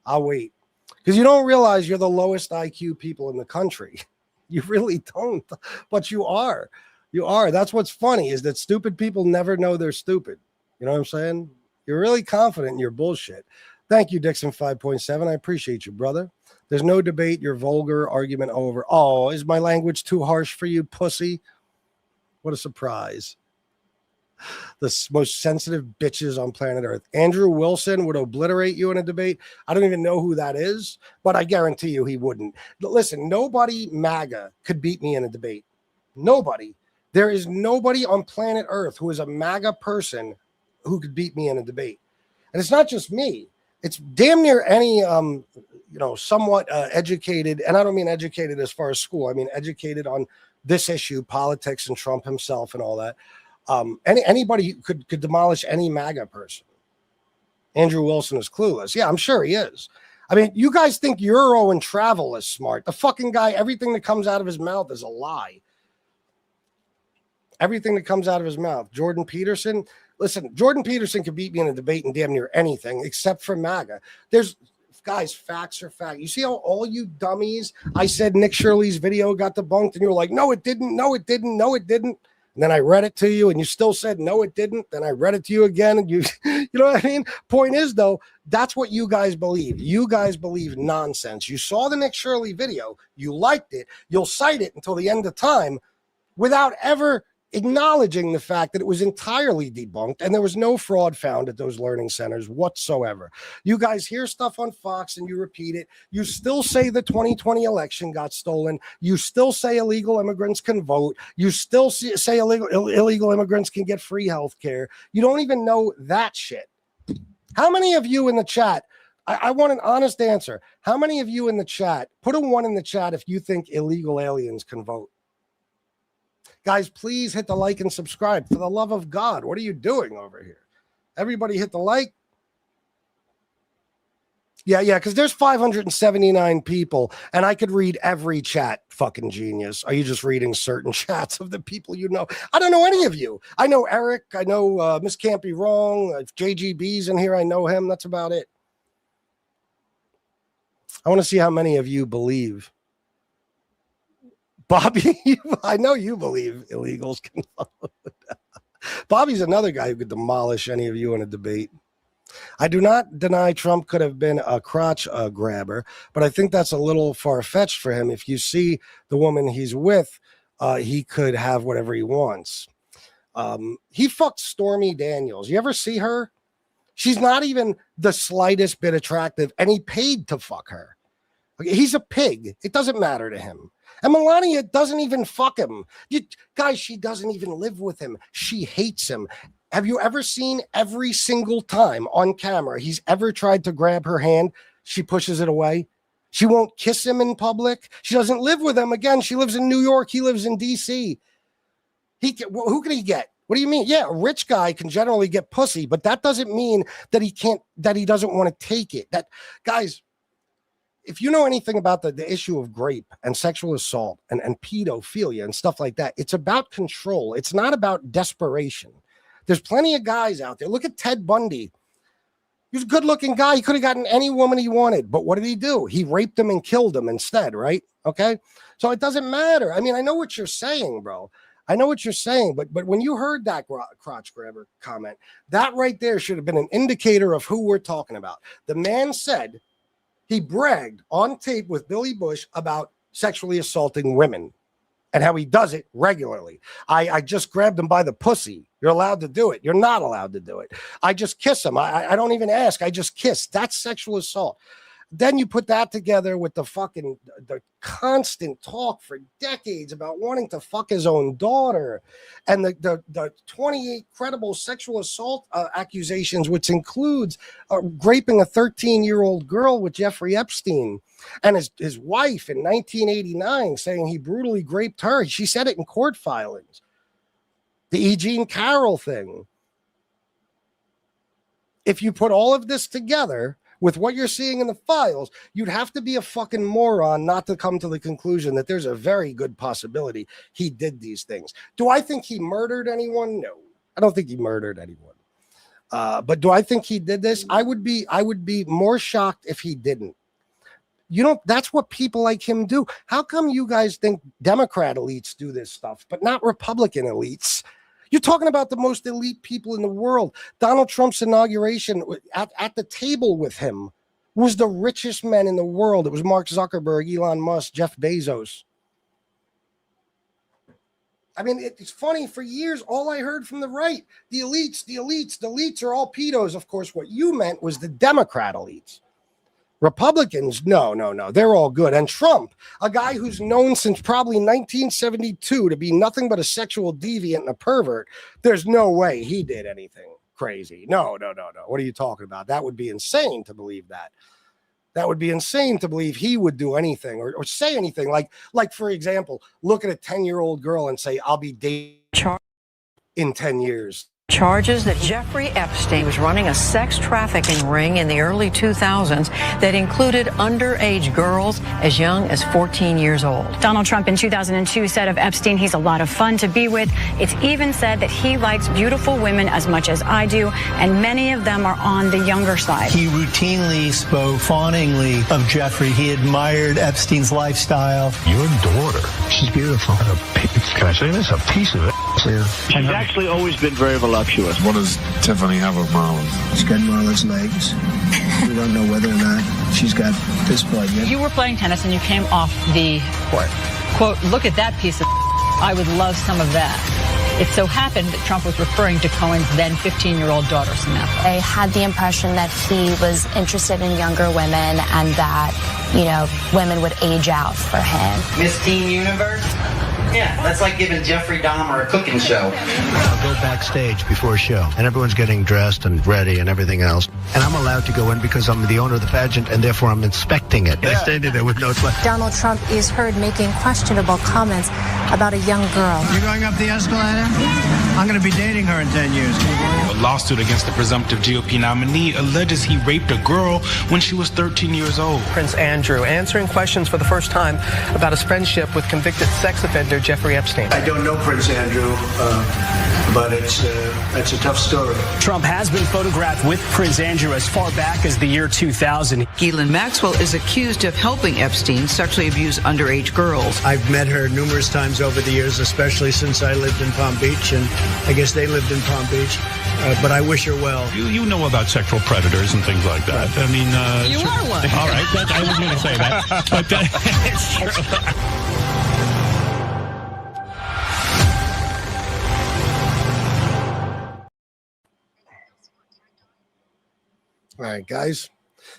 Because you don't realize you're the lowest IQ people in the country. You really don't. But you are. You are. That's what's funny, is that stupid people never know they're stupid. You know what I'm saying? You're really confident in your bullshit. Thank you, Dixon 5.7. I appreciate you, brother. There's no debate. Your vulgar argument over. Oh, is my language too harsh for you, pussy? What a surprise. The most sensitive bitches on planet Earth. Andrew Wilson would obliterate you in a debate. I don't even know who that is, but I guarantee you he wouldn't. Listen, nobody MAGA could beat me in a debate. Nobody. There is nobody on planet Earth who is a MAGA person who could beat me in a debate. And it's not just me. It's damn near any, somewhat educated, and I don't mean educated as far as school. I mean educated on this issue, politics and Trump himself and all that. Anybody could demolish any MAGA person. Andrew Wilson is clueless. Yeah, I'm sure he is. I mean, you guys think Euro and travel is smart. The fucking guy, everything that comes out of his mouth is a lie. Everything that comes out of his mouth. Jordan Peterson, listen, Jordan Peterson could beat me in a debate in damn near anything except for MAGA. Guys, facts are facts. You see how all you dummies, I said Nick Shirley's video got debunked, and you were like, no, it didn't, no, it didn't, no, it didn't. And then I read it to you, and you still said, no, it didn't. Then I read it to you again, and you know what I mean? Point is, though, that's what you guys believe. You guys believe nonsense. You saw the Nick Shirley video. You liked it. You'll cite it until the end of time without ever acknowledging the fact that it was entirely debunked and there was no fraud found at those learning centers whatsoever. You guys hear stuff on Fox and you repeat it. You still say the 2020 election got stolen. You still say illegal immigrants can vote. You still say illegal immigrants can get free health care. You don't even know that shit. How many of you in the chat, I want an honest answer. How many of you in the chat, put a 1 in the chat if you think illegal aliens can vote? Guys, please hit the like and subscribe. For the love of God, what are you doing over here? Everybody hit the like. Yeah, because there's 579 people, and I could read every chat, fucking genius. Are you just reading certain chats of the people you know? I don't know any of you. I know Eric. I know Miss Can't Be Wrong. If JGB's in here, I know him. That's about it. I want to see how many of you believe. Bobby, I know you believe illegals can vote. Bobby's another guy who could demolish any of you in a debate. I do not deny Trump could have been a crotch grabber, but I think that's a little far-fetched for him. If you see the woman he's with, he could have whatever he wants. He fucked Stormy Daniels. You ever see her? She's not even the slightest bit attractive, and he paid to fuck her. Okay, he's a pig. It doesn't matter to him. And Melania doesn't even fuck him. Guys, she doesn't even live with him. She hates him. Have you ever seen every single time on camera he's ever tried to grab her hand, she pushes it away? She won't kiss him in public. She doesn't live with him. Again, she lives in New York. He lives in D.C. Who can he get? What do you mean? Yeah, a rich guy can generally get pussy, but that doesn't mean that he doesn't want to take it. Guys, if you know anything about the issue of rape and sexual assault and pedophilia and stuff like that, it's about control. It's not about desperation. There's plenty of guys out there. Look at Ted Bundy. He was a good-looking guy. He could have gotten any woman he wanted, but what did he do? He raped them and killed them instead, right? Okay? So it doesn't matter. I mean, I know what you're saying, bro. I know what you're saying, but when you heard that crotch grabber comment, that right there should have been an indicator of who we're talking about. The man said he bragged on tape with Billy Bush about sexually assaulting women and how he does it regularly. I just grabbed him by the pussy. You're allowed to do it. You're not allowed to do it. I just kiss him. I don't even ask. I just kiss. That's sexual assault. Then you put that together with the constant talk for decades about wanting to fuck his own daughter and the 28 credible sexual assault accusations, which includes raping a 13-year-old girl with Jeffrey Epstein, and his wife in 1989 saying he brutally raped her. She said it in court filings. The E. Jean Carroll thing. If you put all of this together with what you're seeing in the files, you'd have to be a fucking moron not to come to the conclusion that there's a very good possibility he did these things. Do I think he murdered anyone? No, I don't think he murdered anyone. But do I think he did this? I would be more shocked if he didn't. That's what people like him do. How come you guys think Democrat elites do this stuff, but not Republican elites? You're talking about the most elite people in the world. Donald Trump's inauguration at the table with him was the richest men in the world. It was Mark Zuckerberg, Elon Musk, Jeff Bezos. I mean, it's funny. For years, all I heard from the right, the elites are all pedos. Of course, what you meant was the Democrat elites. Republicans, no, they're all good. And Trump, a guy who's known since probably 1972 to be nothing but a sexual deviant and a pervert, there's no way he did anything crazy. No. What are you talking about? That would be insane to believe that. That would be insane to believe he would do anything or say anything. Like, for example, look at a 10-year-old girl and say, I'll be dating in 10 years. Charges that Jeffrey Epstein was running a sex trafficking ring in the early 2000s that included underage girls as young as 14 years old. Donald Trump in 2002 said of Epstein, he's a lot of fun to be with. It's even said that he likes beautiful women as much as I do, and many of them are on the younger side. He routinely spoke fawningly of Jeffrey. He admired Epstein's lifestyle. Your daughter, she's beautiful. Can I say this? A piece of it. She's actually always been very voluptuous. What does Tiffany have of Marlon? She's got Marlon's legs. We don't know whether or not she's got this blood yet. You were playing tennis and you came off the court. Quote, look at that piece of I would love some of that. It so happened that Trump was referring to Cohen's then 15-year-old daughter, Samantha. I had the impression that he was interested in younger women and that, you know, women would age out for him. Miss Teen Universe? Yeah, that's like giving Jeffrey Dahmer a cooking show. I'll go backstage before a show, and everyone's getting dressed and ready and everything else. And I'm allowed to go in because I'm the owner of the pageant, and therefore I'm inspecting it. I standing there with no sweat. Donald Trump is heard making questionable comments about a young girl. You going up the escalator? I'm going to be dating her in 10 years. A lawsuit against the presumptive GOP nominee alleges he raped a girl when she was 13 years old. Prince Andrew answering questions for the first time about his friendship with convicted sex offender Jeffrey Epstein. I don't know Prince Andrew, but it's a tough story. Trump has been photographed with Prince Andrew as far back as the year 2000. Ghislaine Maxwell is accused of helping Epstein sexually abuse underage girls. I've met her numerous times over the years, especially since I lived in Palm Beach, and I guess they lived in Palm Beach. But I wish her well. You know about sexual predators and things like that. I mean, you are one. All right, I was going to say that, but it's true. All right, guys.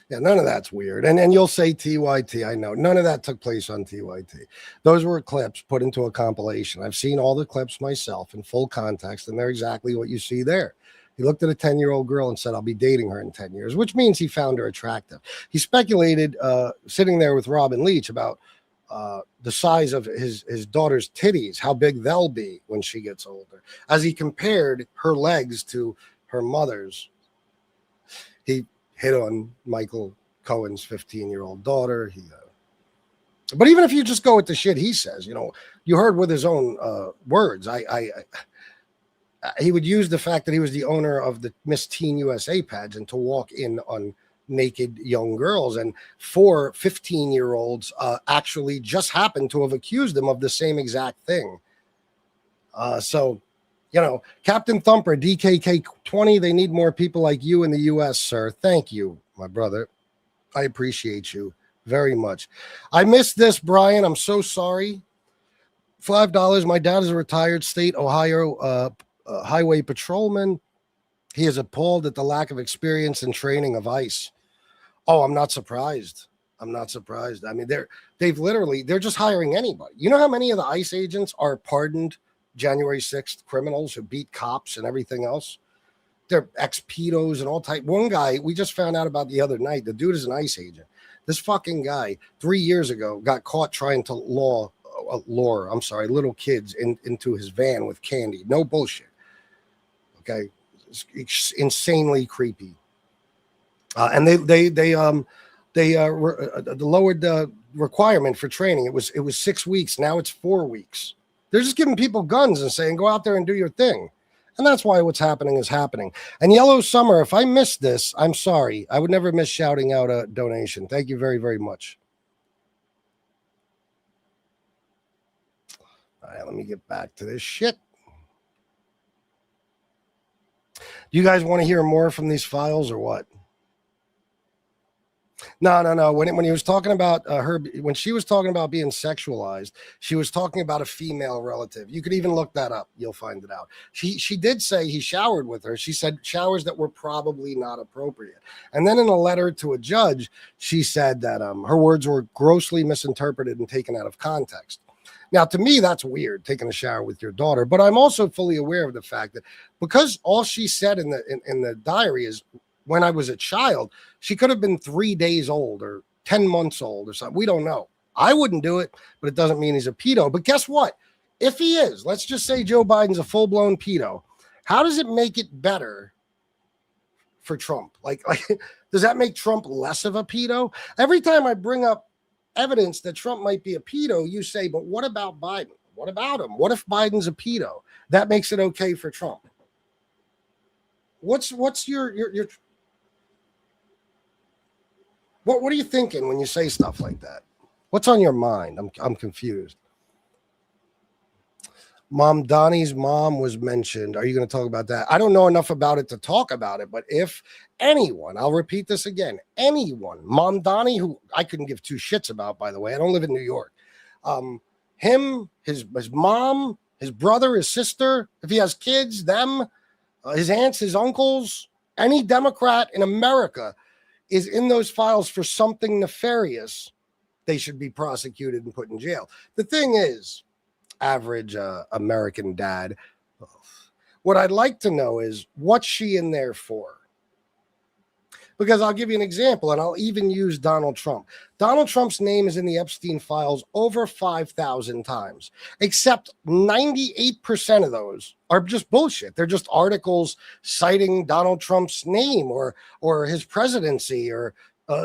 Yeah, none of that's weird. And you'll say TYT. I know. None of that took place on TYT. Those were clips put into a compilation. I've seen all the clips myself in full context, and they're exactly what you see there. He looked at a 10-year-old girl and said, I'll be dating her in 10 years, which means he found her attractive. He speculated, sitting there with Robin Leach, about the size of his daughter's titties, how big they'll be when she gets older, as he compared her legs to her mother's. He hit on Michael Cohen's 15-year-old daughter. But even if you just go with the shit he says, you know, you heard with his own words, he would use the fact that he was the owner of the Miss Teen USA pageant to walk in on naked young girls, and 4 15-year-olds actually just happened to have accused him of the same exact thing. So, you know, Captain Thumper, DKK 20, they need more people like you in the U.S., sir. Thank you, my brother. I appreciate you very much. I missed this, Brian. I'm so sorry. $5. My dad is a retired state Ohio highway patrolman. He is appalled at the lack of experience and training of ICE. Oh, I'm not surprised. I'm not surprised. I mean, they're just hiring anybody. You know how many of the ICE agents are pardoned January 6th criminals who beat cops and everything else? They're ex-pedos and all type. One guy we just found out about the other night, the dude is an ICE agent. This fucking guy 3 years ago got caught trying to lure little kids into his van with candy. No bullshit. Okay. It's insanely creepy. And they lowered the requirement for training. It was 6 weeks. Now it's 4 weeks. They're just giving people guns and saying, go out there and do your thing. And that's why what's happening is happening. And Yellow Summer, if I missed this, I'm sorry. I would never miss shouting out a donation. Thank you very, very much. All right, let me get back to this shit. Do you guys want to hear more from these files or what? No. When he was talking about when she was talking about being sexualized, she was talking about a female relative. You could even look that up. You'll find it out. She did say he showered with her. She said showers that were probably not appropriate. And then in a letter to a judge, she said that her words were grossly misinterpreted and taken out of context. Now, to me, that's weird, taking a shower with your daughter. But I'm also fully aware of the fact that because all she said in the diary is, when I was a child, she could have been 3 days old or 10 months old or something. We don't know. I wouldn't do it, but it doesn't mean he's a pedo. But guess what? If he is, let's just say Joe Biden's a full-blown pedo. how does it make it better for Trump? Like does that make Trump less of a pedo? Every time I bring up evidence that Trump might be a pedo, you say, but what about Biden? What about him? What if Biden's a pedo? That makes it okay for Trump. What's your what are you thinking when you say stuff like that? What's on your mind? I'm confused. Mom Donnie's mom was mentioned. Are you going to talk about that? I don't know enough about it to talk about it, but if anyone, I'll repeat this again, anyone, Mom Donnie, who I couldn't give two shits about, by the way, I don't live in New York. Him, his mom, his brother, his sister, if he has kids, them, his aunts, his uncles, any Democrat in America is in those files for something nefarious, they should be prosecuted and put in jail. The thing is, average American dad, what I'd like to know is what's she in there for? Because I'll give you an example, and I'll even use Donald Trump. Donald Trump's name is in the Epstein files over 5,000 times, except 98% of those are just bullshit. They're just articles citing Donald Trump's name or his presidency or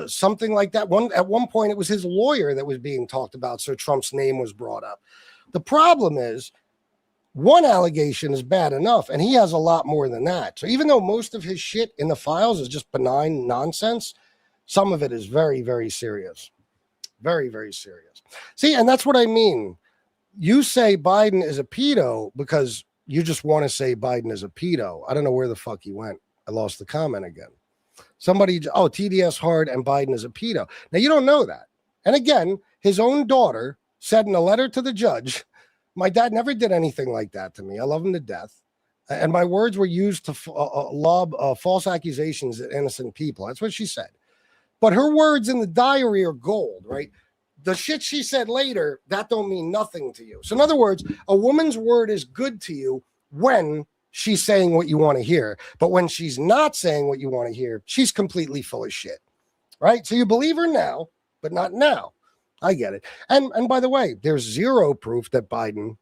something like that. At one point, it was his lawyer that was being talked about, so Trump's name was brought up. The problem is, one allegation is bad enough, and he has a lot more than that. So even though most of his shit in the files is just benign nonsense, some of it is very, very serious. Very, very serious. See, and that's what I mean. You say Biden is a pedo because you just want to say Biden is a pedo. I don't know where the fuck he went. I lost the comment again. TDS hard and Biden is a pedo. Now, you don't know that. And again, his own daughter said in a letter to the judge, my dad never did anything like that to me. I love him to death. And my words were used to lob false accusations at innocent people. That's what she said. But her words in the diary are gold, right? The shit she said later, that don't mean nothing to you. So in other words, a woman's word is good to you when she's saying what you want to hear. But when she's not saying what you want to hear, she's completely full of shit, right? So you believe her now, but not now. I get it. And by the way, there's zero proof that Biden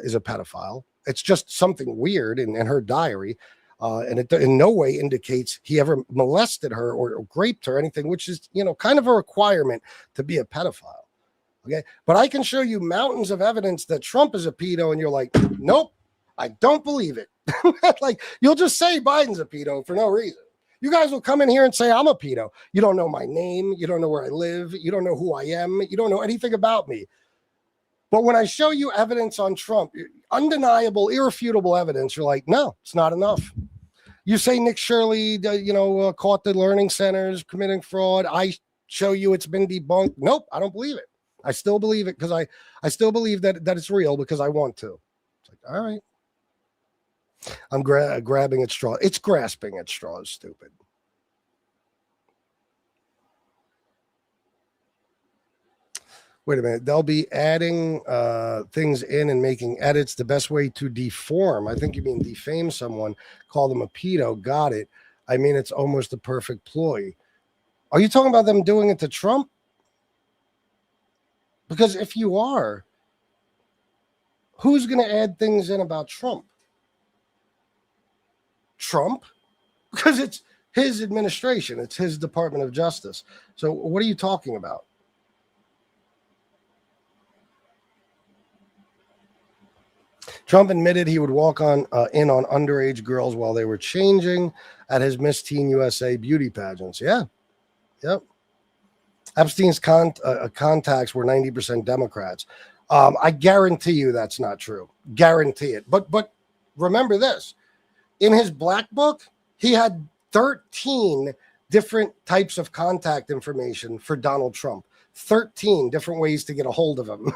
is a pedophile. It's just something weird in her diary. And it in no way indicates he ever molested her or raped her or anything, which is, kind of a requirement to be a pedophile. Okay. But I can show you mountains of evidence that Trump is a pedo. And you're like, nope, I don't believe it. Like, you'll just say Biden's a pedo for no reason. You guys will come in here and say, I'm a pedo. You don't know my name. You don't know where I live. You don't know who I am. You don't know anything about me. But when I show you evidence on Trump, undeniable, irrefutable evidence, you're like, no, it's not enough. You say Nick Shirley, caught the learning centers committing fraud. I show you it's been debunked. Nope, I don't believe it. I still believe it because I still believe that it's real because I want to. It's like, all right. I'm grabbing at straws. It's grasping at straws, stupid. Wait a minute. They'll be adding things in and making edits. The best way to deform. I think you mean defame someone. Call them a pedo. Got it. I mean, it's almost a perfect ploy. Are you talking about them doing it to Trump? Because if you are, who's going to add things in about Trump? Trump? Because it's his administration. It's his Department of Justice. So what are you talking about? Trump admitted he would walk in on underage girls while they were changing at his Miss Teen USA beauty pageants. Yeah. Yep. Epstein's contacts were 90% Democrats. I guarantee you that's not true. Guarantee it. But remember this. In his black book, he had 13 different types of contact information for Donald Trump. 13 different ways to get a hold of him.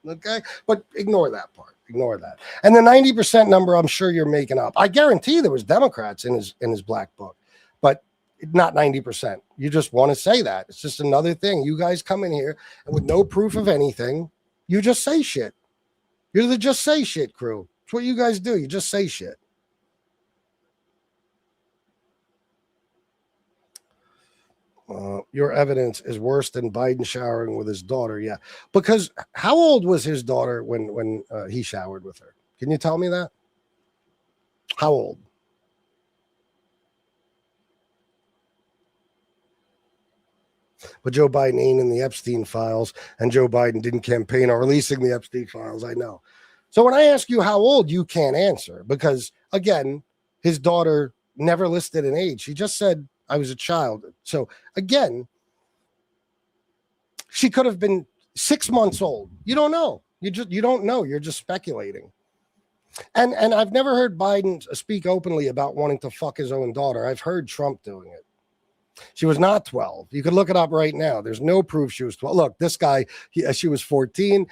Okay? But ignore that part. Ignore that. And the 90% number, I'm sure you're making up. I guarantee there was Democrats in his black book, but not 90%. You just want to say that. It's just another thing. You guys come in here and with no proof of anything, you just say shit. You're the just say shit crew. It's what you guys do. You just say shit. Your evidence is worse than Biden showering with his daughter. Yeah. Because how old was his daughter when he showered with her? Can you tell me that? How old? But Joe Biden ain't in the Epstein files, and Joe Biden didn't campaign on releasing the Epstein files. I know. So when I ask you how old, you can't answer because, again, his daughter never listed an age. She just said, I was a child. So, again, she could have been 6 months old. You don't know. You don't know. You're just speculating. And I've never heard Biden speak openly about wanting to fuck his own daughter. I've heard Trump doing it. She was not 12. You can look it up right now. There's no proof she was 12. Look, this guy, she was 14.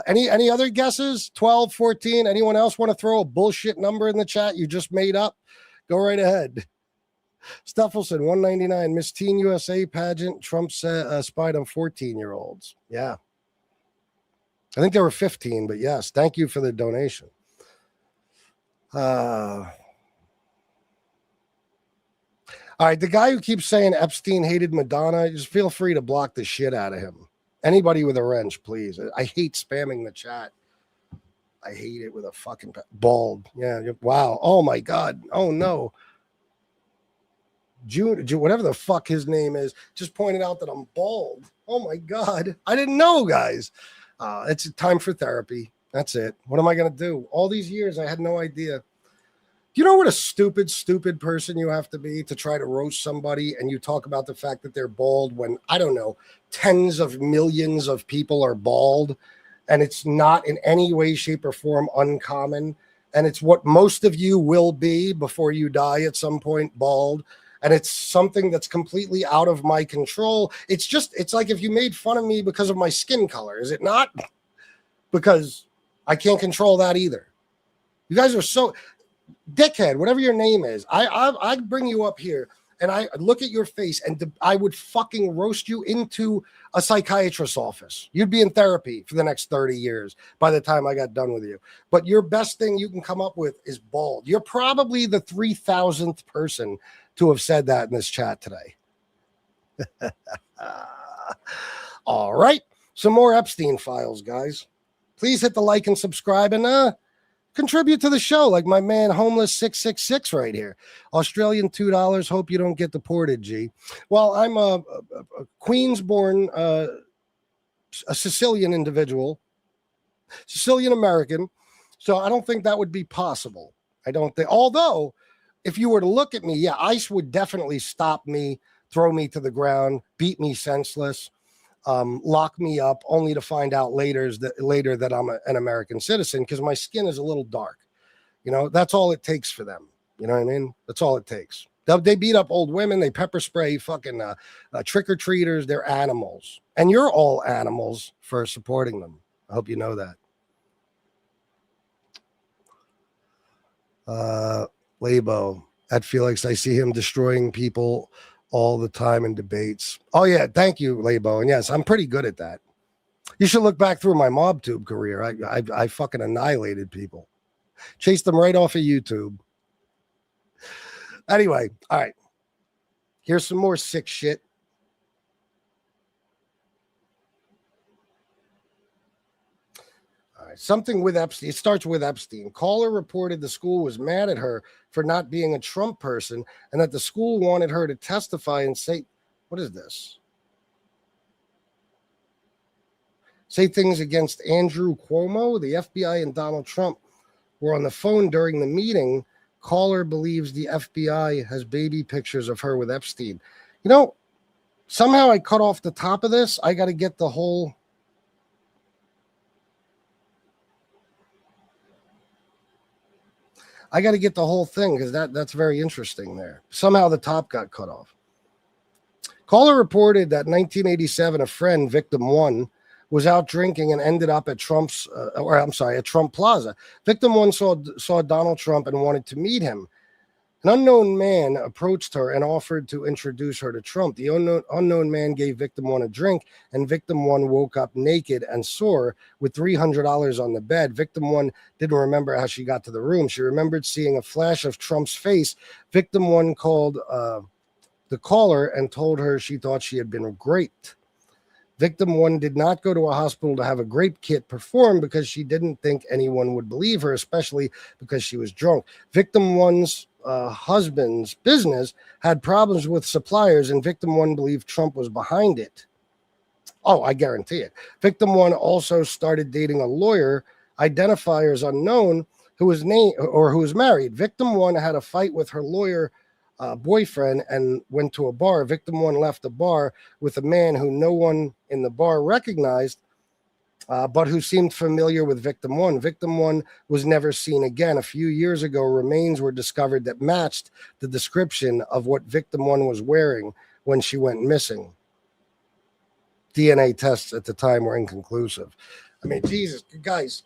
Any other guesses? 12, 14? Anyone else want to throw a bullshit number in the chat you just made up? Go right ahead. Stuffelson, 199. Miss Teen USA pageant. Trump spied on 14-year-olds. Yeah. I think they were 15, but yes. Thank you for the donation. All right, the guy who keeps saying Epstein hated Madonna, just feel free to block the shit out of him. Anybody with a wrench, please. I hate spamming the chat. I hate it with a fucking bald. Yeah, wow. Oh, my God. Oh, no. June, whatever the fuck his name is, just pointed out that I'm bald. Oh, my God. I didn't know, guys. It's time for therapy. That's it. What am I going to do? All these years, I had no idea. Do you know what a stupid person you have to be to try to roast somebody and you talk about the fact that they're bald when, I don't know, tens of millions of people are bald and it's not in any way, shape, or form uncommon. And it's what most of you will be before you die at some point, bald. And it's something that's completely out of my control. It's like if you made fun of me because of my skin color, is it not? Because I can't control that either. You guys are so... dickhead, whatever your name is, I bring you up here and I look at your face and I would fucking roast you into a psychiatrist's office. You'd be in therapy for the next 30 years by the time I got done with you. But your best thing you can come up with is bald. You're probably the 3,000th person to have said that in this chat today. All right. Some more Epstein files, guys. Please hit the like and subscribe and contribute to the show like my man Homeless 666 right here. Australian $2. Hope you don't get deported, G. Well, I'm a Queens-born, a Sicilian individual, Sicilian American, so I don't think that would be possible. I don't think. Although, if you were to look at me, yeah, ICE would definitely stop me, throw me to the ground, beat me senseless, lock me up, only to find out later that I'm an American citizen because my skin is a little dark. You know, that's all it takes for them. You know what I mean? That's all it takes. They beat up old women. They pepper spray fucking trick-or-treaters. They're animals. And you're all animals for supporting them. I hope you know that. Labo, at Felix, I see him destroying people all the time in debates. Oh, yeah. Thank you, Labo. And yes, I'm pretty good at that. You should look back through my MobTube career. I fucking annihilated people. Chased them right off of YouTube. Anyway, all right. Here's some more sick shit. All right. Something with Epstein. It starts with Epstein. Caller reported the school was mad at her for not being a Trump person and that the school wanted her to testify and say, what is this? Say things against Andrew Cuomo. The FBI and Donald Trump were on the phone during the meeting. Caller believes the FBI has baby pictures of her with Epstein. You know, somehow I cut off the top of this. I got to get the whole... I got to get the whole thing because that's very interesting there. Somehow the top got cut off. Caller reported that in 1987, a friend, victim one, was out drinking and ended up at Trump Plaza. Victim one saw Donald Trump and wanted to meet him. An unknown man approached her and offered to introduce her to Trump. The unknown man gave victim one a drink, and victim one woke up naked and sore with $300 on the bed. Victim one didn't remember how she got to the room. She remembered seeing a flash of Trump's face. Victim one called the caller and told her she thought she had been raped. Victim 1 did not go to a hospital to have a grape kit performed because she didn't think anyone would believe her, especially because she was drunk. Victim 1's husband's business had problems with suppliers, and Victim 1 believed Trump was behind it. Oh, I guarantee it. Victim 1 also started dating a lawyer, identifiers unknown, who was married. Victim 1 had a fight with her lawyer boyfriend and went to a bar. Victim 1 left the bar with a man who no one in the bar recognized, but who seemed familiar with Victim 1. Victim 1 was never seen again. A few years ago, remains were discovered that matched the description of what Victim 1 was wearing when she went missing. DNA tests at the time were inconclusive. I mean, Jesus, guys,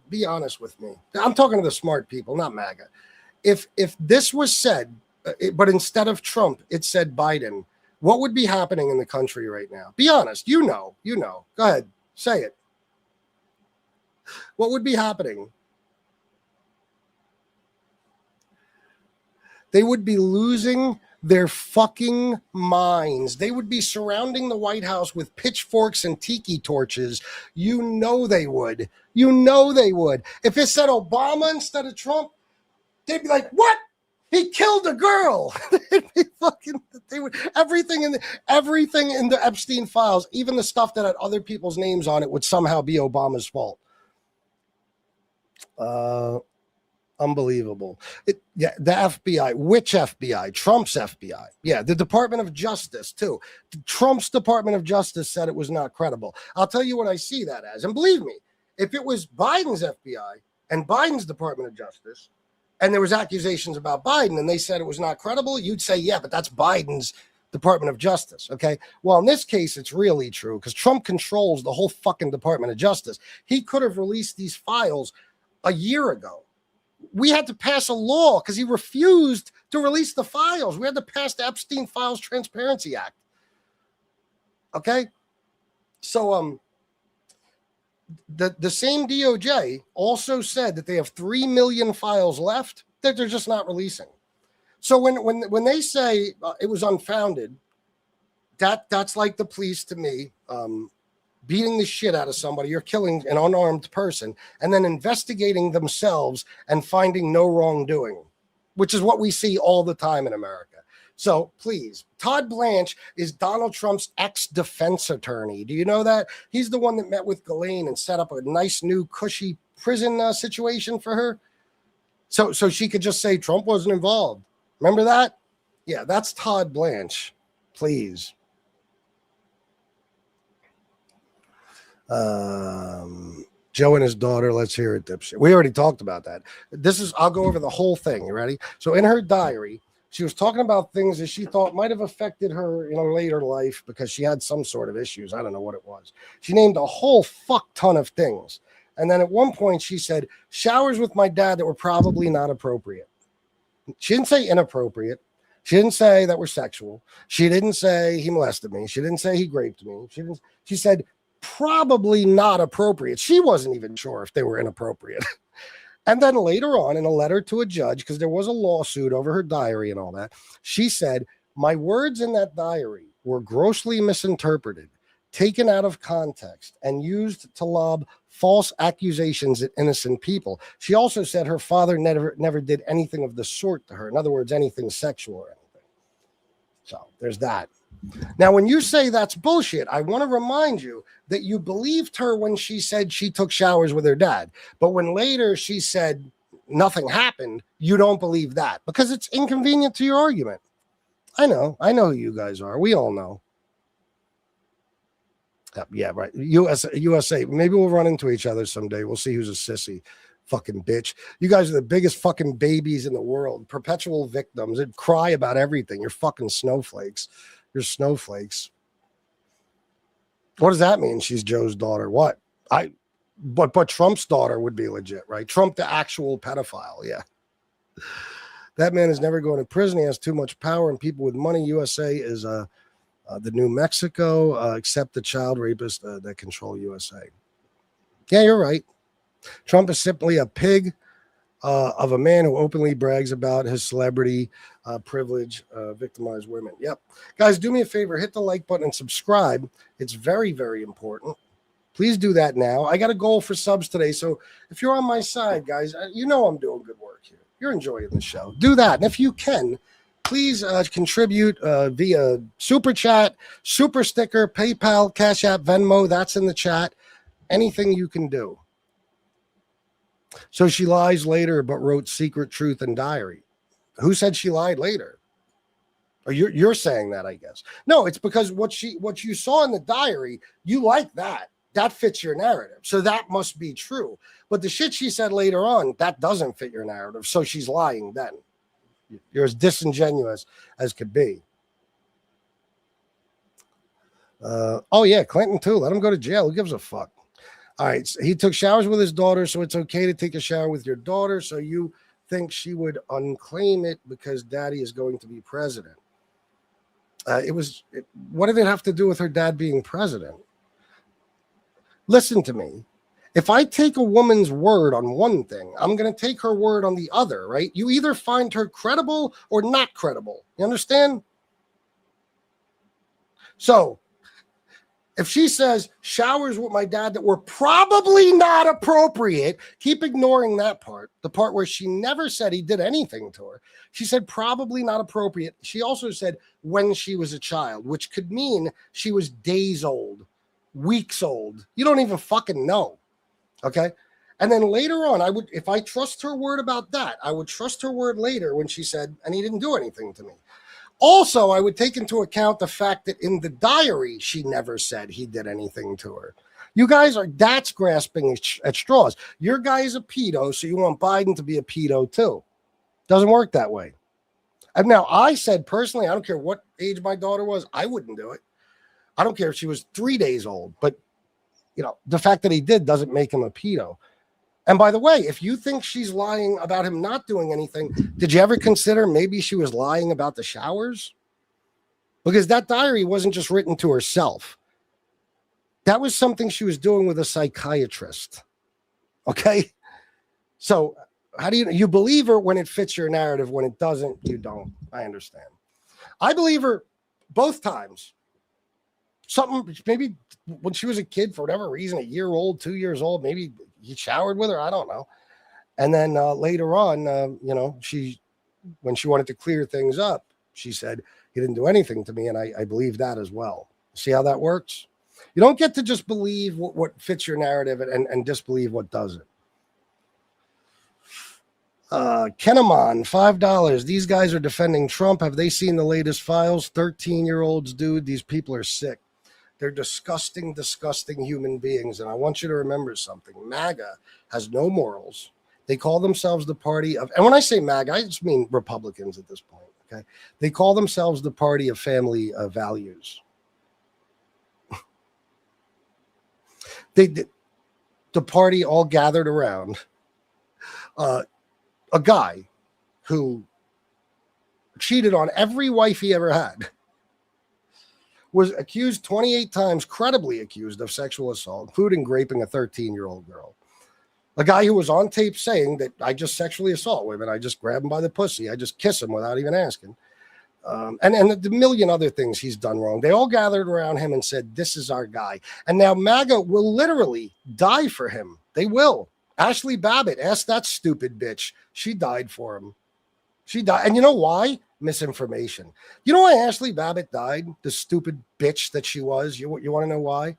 be honest with me. I'm talking to the smart people, not MAGA. If this was said, but instead of Trump, it said Biden, what would be happening in the country right now? Be honest. You know. Go ahead. Say it. What would be happening? They would be losing their fucking minds. They would be surrounding the White House with pitchforks and tiki torches. You know they would. If it said Obama instead of Trump, they'd be like, what? He killed a girl. Everything in the Epstein files, even the stuff that had other people's names on it, would somehow be Obama's fault. Unbelievable. The FBI. Which FBI? Trump's FBI. Yeah, the Department of Justice, too. Trump's Department of Justice said it was not credible. I'll tell you what I see that as. And believe me, if it was Biden's FBI and Biden's Department of Justice, and there was accusations about Biden, and they said it was not credible, you'd say, yeah, but that's Biden's Department of Justice, okay? Well, in this case, it's really true, because Trump controls the whole fucking Department of Justice. He could have released these files a year ago. We had to pass a law because he refused to release the files. We had to pass the Epstein Files Transparency Act. Okay? So the same DOJ also said that they have 3 million files left that they're just not releasing. So when they say it was unfounded, that's like the police to me beating the shit out of somebody or killing an unarmed person and then investigating themselves and finding no wrongdoing, which is what we see all the time in America. So please, Todd Blanche is Donald Trump's ex-defense attorney. Do you know that? He's the one that met with Ghislaine and set up a nice new cushy prison situation for her. So she could just say Trump wasn't involved. Remember that? Yeah, that's Todd Blanche. Please. Joe and his daughter, let's hear it, dipshit. We already talked about that. I'll go over the whole thing. You ready? So in her diary, she was talking about things that she thought might have affected her in her later life because she had some sort of issues. I don't know what it was. She named a whole fuck ton of things. And then at one point she said, showers with my dad that were probably not appropriate. She didn't say inappropriate. She didn't say that were sexual. She didn't say he molested me. She didn't say he raped me. She said probably not appropriate. She wasn't even sure if they were inappropriate. And then later on in a letter to a judge, because there was a lawsuit over her diary and all that, she said, my words in that diary were grossly misinterpreted, taken out of context, and used to lob false accusations at innocent people. She also said her father never did anything of the sort to her. In other words, anything sexual or anything. So there's that. Now, when you say that's bullshit, I want to remind you that you believed her when she said she took showers with her dad. But when later she said nothing happened, you don't believe that because it's inconvenient to your argument. I know who you guys are. We all know. Yeah, right. USA. Maybe we'll run into each other someday. We'll see who's a sissy. Fucking bitch. You guys are the biggest fucking babies in the world. Perpetual victims that cry about everything. You're fucking snowflakes. You're snowflakes. What does that mean? She's Joe's daughter. What? But Trump's daughter would be legit, right? Trump, the actual pedophile. Yeah. That man is never going to prison. He has too much power and people with money. USA is the New Mexico, except the child rapists that control USA. Yeah, you're right. Trump is simply a pig of a man who openly brags about his celebrity privilege, victimized women. Yep. Guys, do me a favor. Hit the like button and subscribe. It's very, very important. Please do that now. I got a goal for subs today. So if you're on my side, guys, you know I'm doing good work here. You're enjoying the show. Do that. And if you can, please contribute via Super Chat, Super Sticker, PayPal, Cash App, Venmo. That's in the chat. Anything you can do. So she lies later, but wrote secret truth in diary. Who said she lied later? Or you're saying that, I guess. No, it's because what you saw in the diary, you like that. That fits your narrative. So that must be true. But the shit she said later on, that doesn't fit your narrative. So she's lying then. You're as disingenuous as could be. Oh, yeah, Clinton too. Let him go to jail. Who gives a fuck? All right. So he took showers with his daughter, so it's okay to take a shower with your daughter. So you think she would unclaim it because daddy is going to be president. What did it have to do with her dad being president? Listen to me. If I take a woman's word on one thing, I'm going to take her word on the other, right? You either find her credible or not credible. You understand? So if she says showers with my dad that were probably not appropriate, keep ignoring that part, the part where she never said he did anything to her. She said probably not appropriate. She also said when she was a child, which could mean she was days old, weeks old. You don't even fucking know. Okay. And then later on, if I trust her word about that, I would trust her word later when she said, and he didn't do anything to me. Also, I would take into account the fact that in the diary, she never said he did anything to her. You guys that's grasping at straws. Your guy is a pedo, so you want Biden to be a pedo too. Doesn't work that way. And now I said personally, I don't care what age my daughter was, I wouldn't do it. I don't care if she was 3 days old, but the fact that he did doesn't make him a pedo. And by the way, if you think she's lying about him not doing anything, did you ever consider maybe she was lying about the showers? Because that diary wasn't just written to herself. That was something she was doing with a psychiatrist. Okay? So how do you believe her when it fits your narrative? When it doesn't, you don't. I understand. I believe her both times. Something, maybe when she was a kid, for whatever reason, 1 year old, 2 years old, maybe he showered with her. I don't know. And then later on, when she wanted to clear things up, she said, he didn't do anything to me. And I believe that as well. See how that works? You don't get to just believe what fits your narrative and disbelieve what doesn't. Kenneman, $5. These guys are defending Trump. Have they seen the latest files? 13-year-olds, dude. These people are sick. They're disgusting, disgusting human beings. And I want you to remember something. MAGA has no morals. They call themselves the party of, and when I say MAGA, I just mean Republicans at this point. Okay. They call themselves the party of family values. The party all gathered around a guy who cheated on every wife he ever had. Was accused 28 times, credibly accused of sexual assault, including raping a 13-year-old girl. A guy who was on tape saying that I just sexually assault women. I just grab them by the pussy. I just kiss them without even asking. And the million other things he's done wrong. They all gathered around him and said, this is our guy. And now MAGA will literally die for him. They will. Ashley Babbitt, ask that stupid bitch. She died for him. She died. And you know why? Misinformation. You know why Ashley Babbitt died? The stupid bitch that she was. You want to know why?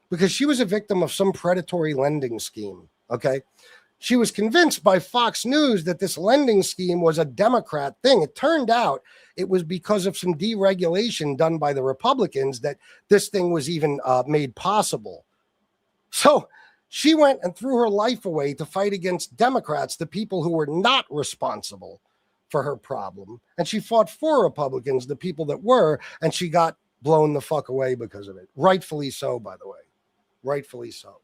Because she was a victim of some predatory lending scheme. Okay. She was convinced by Fox News that this lending scheme was a Democrat thing. It turned out it was because of some deregulation done by the Republicans that this thing was even made possible. So she went and threw her life away to fight against Democrats, the people who were not responsible for her problem. And she fought for Republicans, the people that were, and she got blown the fuck away because of it. Rightfully so, by the way. Rightfully so.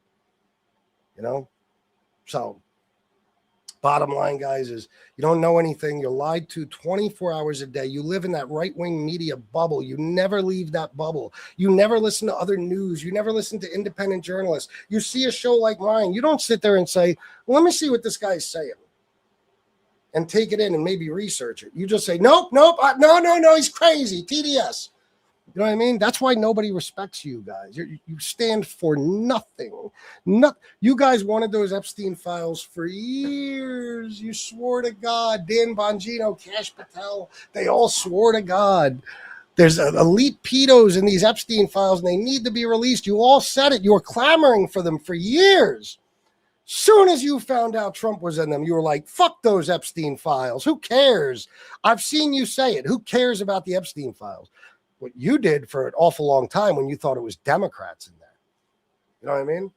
So bottom line, guys, is you don't know anything. You're lied to 24 hours a day. You live in that right-wing media bubble. You never leave that bubble. You never listen to other news. You never listen to independent journalists. You see a show like mine. You don't sit there and say, well, let me see what this guy's saying. and take it in and maybe research it. You just say, nope, no, he's crazy, TDS. You know what I mean? That's why nobody respects you guys. You stand for nothing. You guys wanted those Epstein files for years. You swore to God. Dan Bongino, Cash Patel, they all swore to God. There's elite pedos in these Epstein files, and they need to be released. You all said it. You were clamoring for them for years. Soon as you found out Trump was in them, you were like, fuck those Epstein files. Who cares? I've seen you say it. Who cares about the Epstein files? What you did for an awful long time when you thought it was Democrats in there. You know what I mean?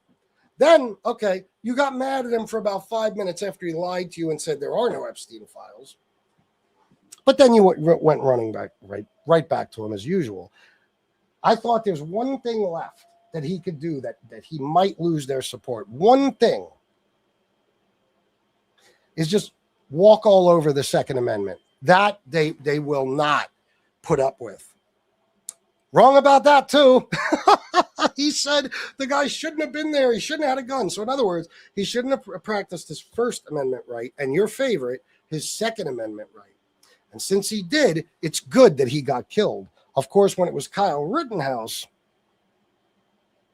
Then, okay, you got mad at him for about 5 minutes after he lied to you and said there are no Epstein files. But then you went running back right back to him as usual. I thought there's one thing left that he could do that he might lose their support. One thing is just walk all over the Second Amendment. That they will not put up with. Wrong about that, too. He said the guy shouldn't have been there. He shouldn't have had a gun. So in other words, he shouldn't have practiced his First Amendment right, and your favorite, his Second Amendment right. And since he did, it's good that he got killed. Of course, when it was Kyle Rittenhouse,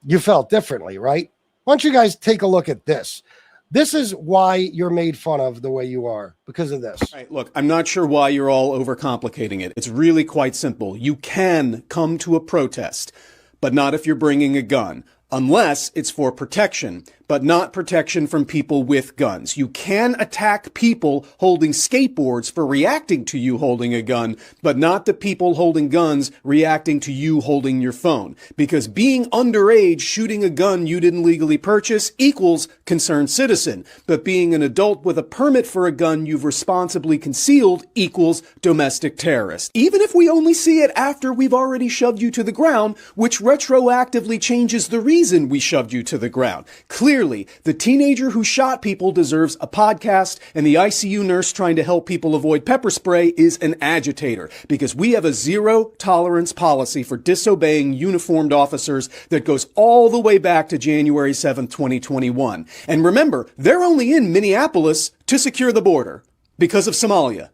you felt differently, right? Why don't you guys take a look at this? This is why you're made fun of the way you are, because of this. Right, look, I'm not sure why you're all overcomplicating it. It's really quite simple. You can come to a protest, but not if you're bringing a gun, unless it's for protection, but not protection from people with guns. You can attack people holding skateboards for reacting to you holding a gun, but not the people holding guns reacting to you holding your phone. Because being underage shooting a gun you didn't legally purchase equals concerned citizen. But being an adult with a permit for a gun you've responsibly concealed equals domestic terrorist. Even if we only see it after we've already shoved you to the ground, which retroactively changes the reason we shoved you to the ground. Clearly, the teenager who shot people deserves a podcast, and the ICU nurse trying to help people avoid pepper spray is an agitator, because we have a zero-tolerance policy for disobeying uniformed officers that goes all the way back to January 7th, 2021. And remember, they're only in Minneapolis to secure the border because of Somalia.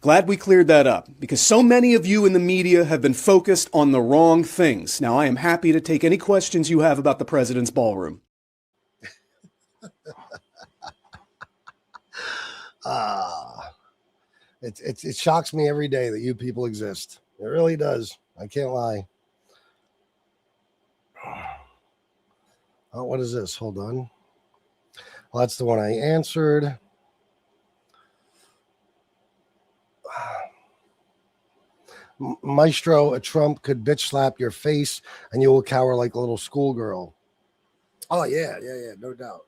Glad we cleared that up, because so many of you in the media have been focused on the wrong things. Now, I am happy to take any questions you have about the president's ballroom. It shocks me every day that you people exist. It really does. I can't lie. Oh, what is this? Hold on. Well, that's the one I answered. Maestro, a Trump could bitch slap your face and you will cower like a little schoolgirl. Oh, yeah, no doubt.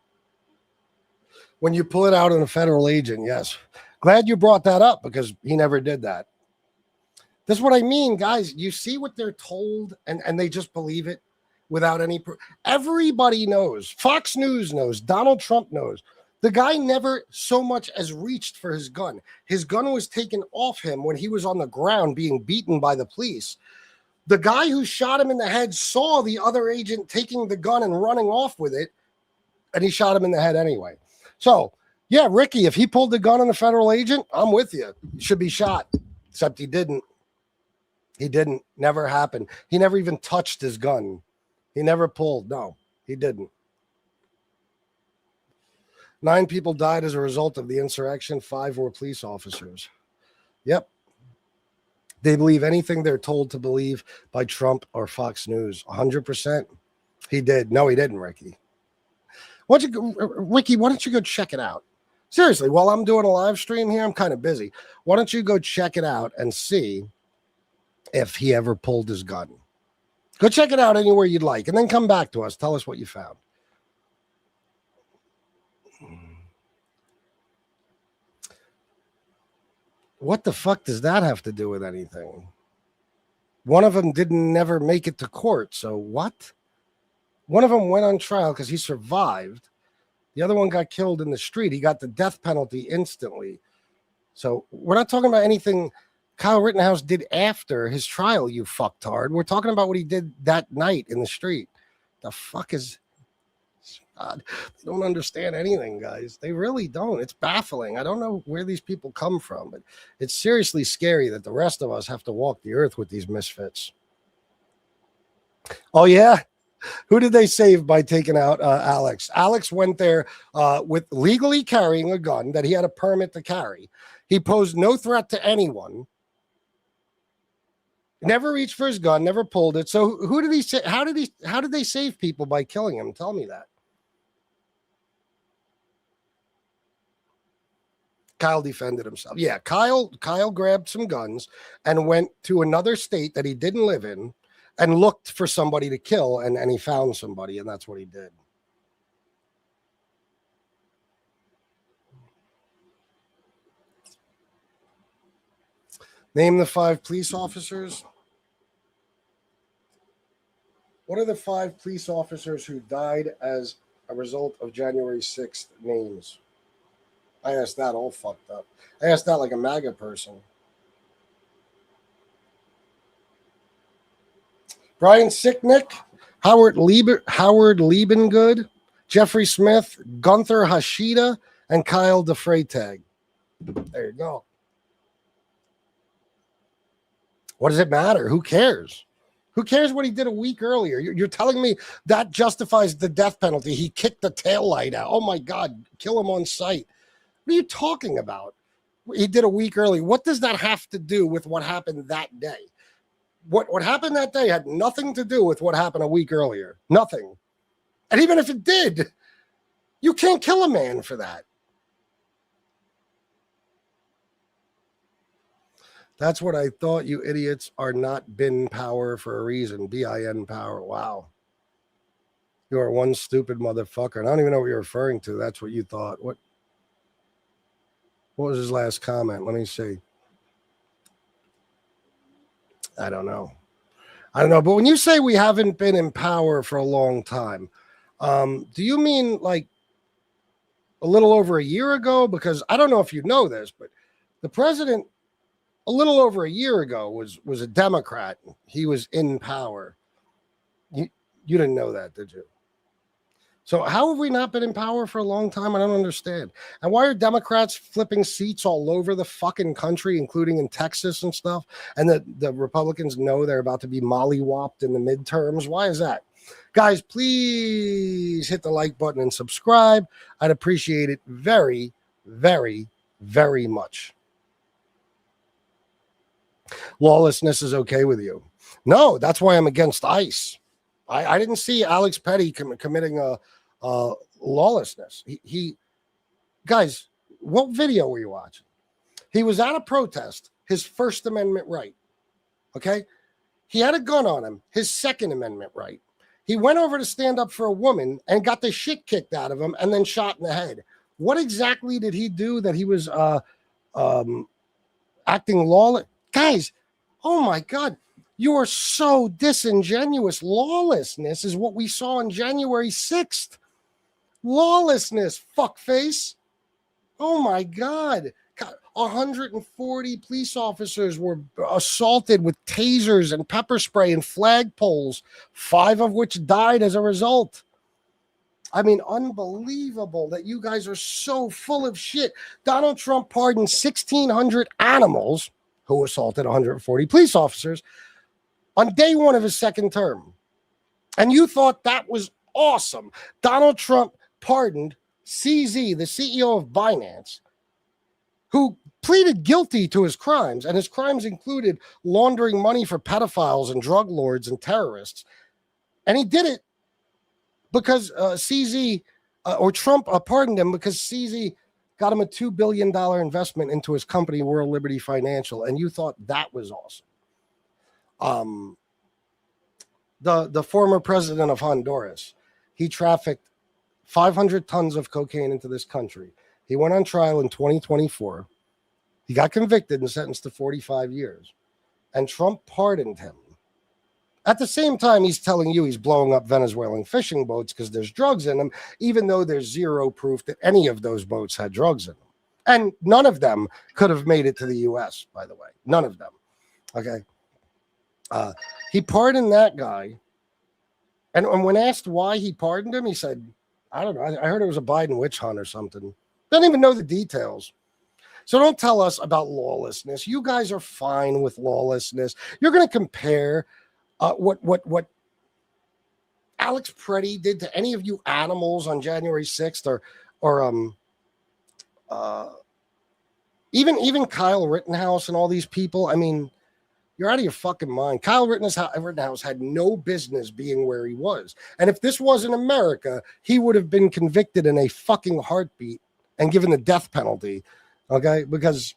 When you pull it out on a federal agent, yes. Glad you brought that up, because he never did that. That's what I mean, guys. You see what they're told, and they just believe it without any proof. Everybody knows. Fox News knows. Donald Trump knows. The guy never so much as reached for his gun. His gun was taken off him when he was on the ground being beaten by the police. The guy who shot him in the head saw the other agent taking the gun and running off with it, and he shot him in the head anyway. So, yeah, Ricky, if he pulled the gun on a federal agent, I'm with you. He should be shot, except he didn't. He didn't. Never happened. He never even touched his gun. He never pulled. No, he didn't. 9 people died as a result of the insurrection. 5 were police officers. Yep. They believe anything they're told to believe by Trump or Fox News. 100%. He did. No, he didn't, Ricky. Ricky, why don't you go check it out? Seriously, while I'm doing a live stream here, I'm kind of busy. Why don't you go check it out and see if he ever pulled his gun? Go check it out anywhere you'd like, and then come back to us. Tell us what you found. What the fuck does that have to do with anything? One of them didn't never make it to court, so what? One of them went on trial because he survived. The other one got killed in the street. He got the death penalty instantly. So we're not talking about anything Kyle Rittenhouse did after his trial, you fucktard. We're talking about what he did that night in the street. The fuck is God, they don't understand anything, guys. They really don't. It's baffling. I don't know where these people come from, but it's seriously scary that the rest of us have to walk the earth with these misfits. Oh, yeah. Who did they save by taking out Alex? Alex went there with legally carrying a gun that he had a permit to carry. He posed no threat to anyone. Never reached for his gun, never pulled it. So who did he say? How did they save people by killing him? Tell me that. Kyle defended himself. Yeah, Kyle grabbed some guns and went to another state that he didn't live in and looked for somebody to kill, and he found somebody, and that's what he did. Name the 5 police officers. What are the 5 police officers who died as a result of January 6th names? I asked that all fucked up. I asked that like a MAGA person. Brian Sicknick, Howard Liebengood, Jeffrey Smith, Gunther Hashida, and Kyle DeFreytag. There you go. What does it matter? Who cares? Who cares what he did a week earlier? You're telling me that justifies the death penalty. He kicked the taillight out. Oh, my God. Kill him on sight. What are you talking about? He did a week early. What does that have to do with what happened that day? What happened that day had nothing to do with what happened a week earlier. Nothing. And even if it did, you can't kill a man for that. That's what I thought. You idiots are not bin power for a reason. BIN power. Wow. You are one stupid motherfucker. And I don't even know what you're referring to. That's what you thought. What was his last comment? Let me see. I don't know. But when you say we haven't been in power for a long time, do you mean like a little over a year ago? Because I don't know if you know this, but the president a little over a year ago was a Democrat. He was in power. You didn't know that, did you? So how have we not been in power for a long time? I don't understand. And why are Democrats flipping seats all over the fucking country, including in Texas and stuff? And the Republicans know they're about to be mollywopped in the midterms. Why is that? Guys, please hit the like button and subscribe. I'd appreciate it very, very, very much. Lawlessness is okay with you? No, that's why I'm against ICE. I didn't see Alex Petty committing a lawlessness. He guys, what video were you watching? He was at a protest, his First Amendment right. Okay, he had a gun on him, his Second Amendment right. He went over to stand up for a woman and got the shit kicked out of him and then shot in the head. What exactly did he do that he was acting lawless? Guys, oh my God. You are so disingenuous. Lawlessness is what we saw on January 6th. Lawlessness, fuckface. Oh my God. 140 police officers were assaulted with tasers and pepper spray and flagpoles, 5 of which died as a result. I mean, unbelievable that you guys are so full of shit. Donald Trump pardoned 1,600 animals who assaulted 140 police officers on day 1 of his second term. And you thought that was awesome. Donald Trump pardoned CZ, the CEO of Binance, who pleaded guilty to his crimes. And his crimes included laundering money for pedophiles and drug lords and terrorists. And he did it because CZ, or Trump pardoned him because CZ got him a $2 billion investment into his company, World Liberty Financial. And you thought that was awesome. The former president of Honduras, he trafficked 500 tons of cocaine into this country. He went on trial in 2024. He got convicted and sentenced to 45 years. And Trump pardoned him. At the same time, he's telling you he's blowing up Venezuelan fishing boats because there's drugs in them, even though there's zero proof that any of those boats had drugs in them. And none of them could have made it to the U.S., by the way. None of them. Okay. He pardoned that guy. And when asked why he pardoned him, he said, I don't know. I heard it was a Biden witch hunt or something. Don't even know the details. So don't tell us about lawlessness. You guys are fine with lawlessness. You're going to compare what Alex Preddy did to any of you animals on January 6th or even Kyle Rittenhouse and all these people. I mean, you're out of your fucking mind. Kyle Rittenhouse had no business being where he was. And if this wasn't America, he would have been convicted in a fucking heartbeat and given the death penalty. Okay? Because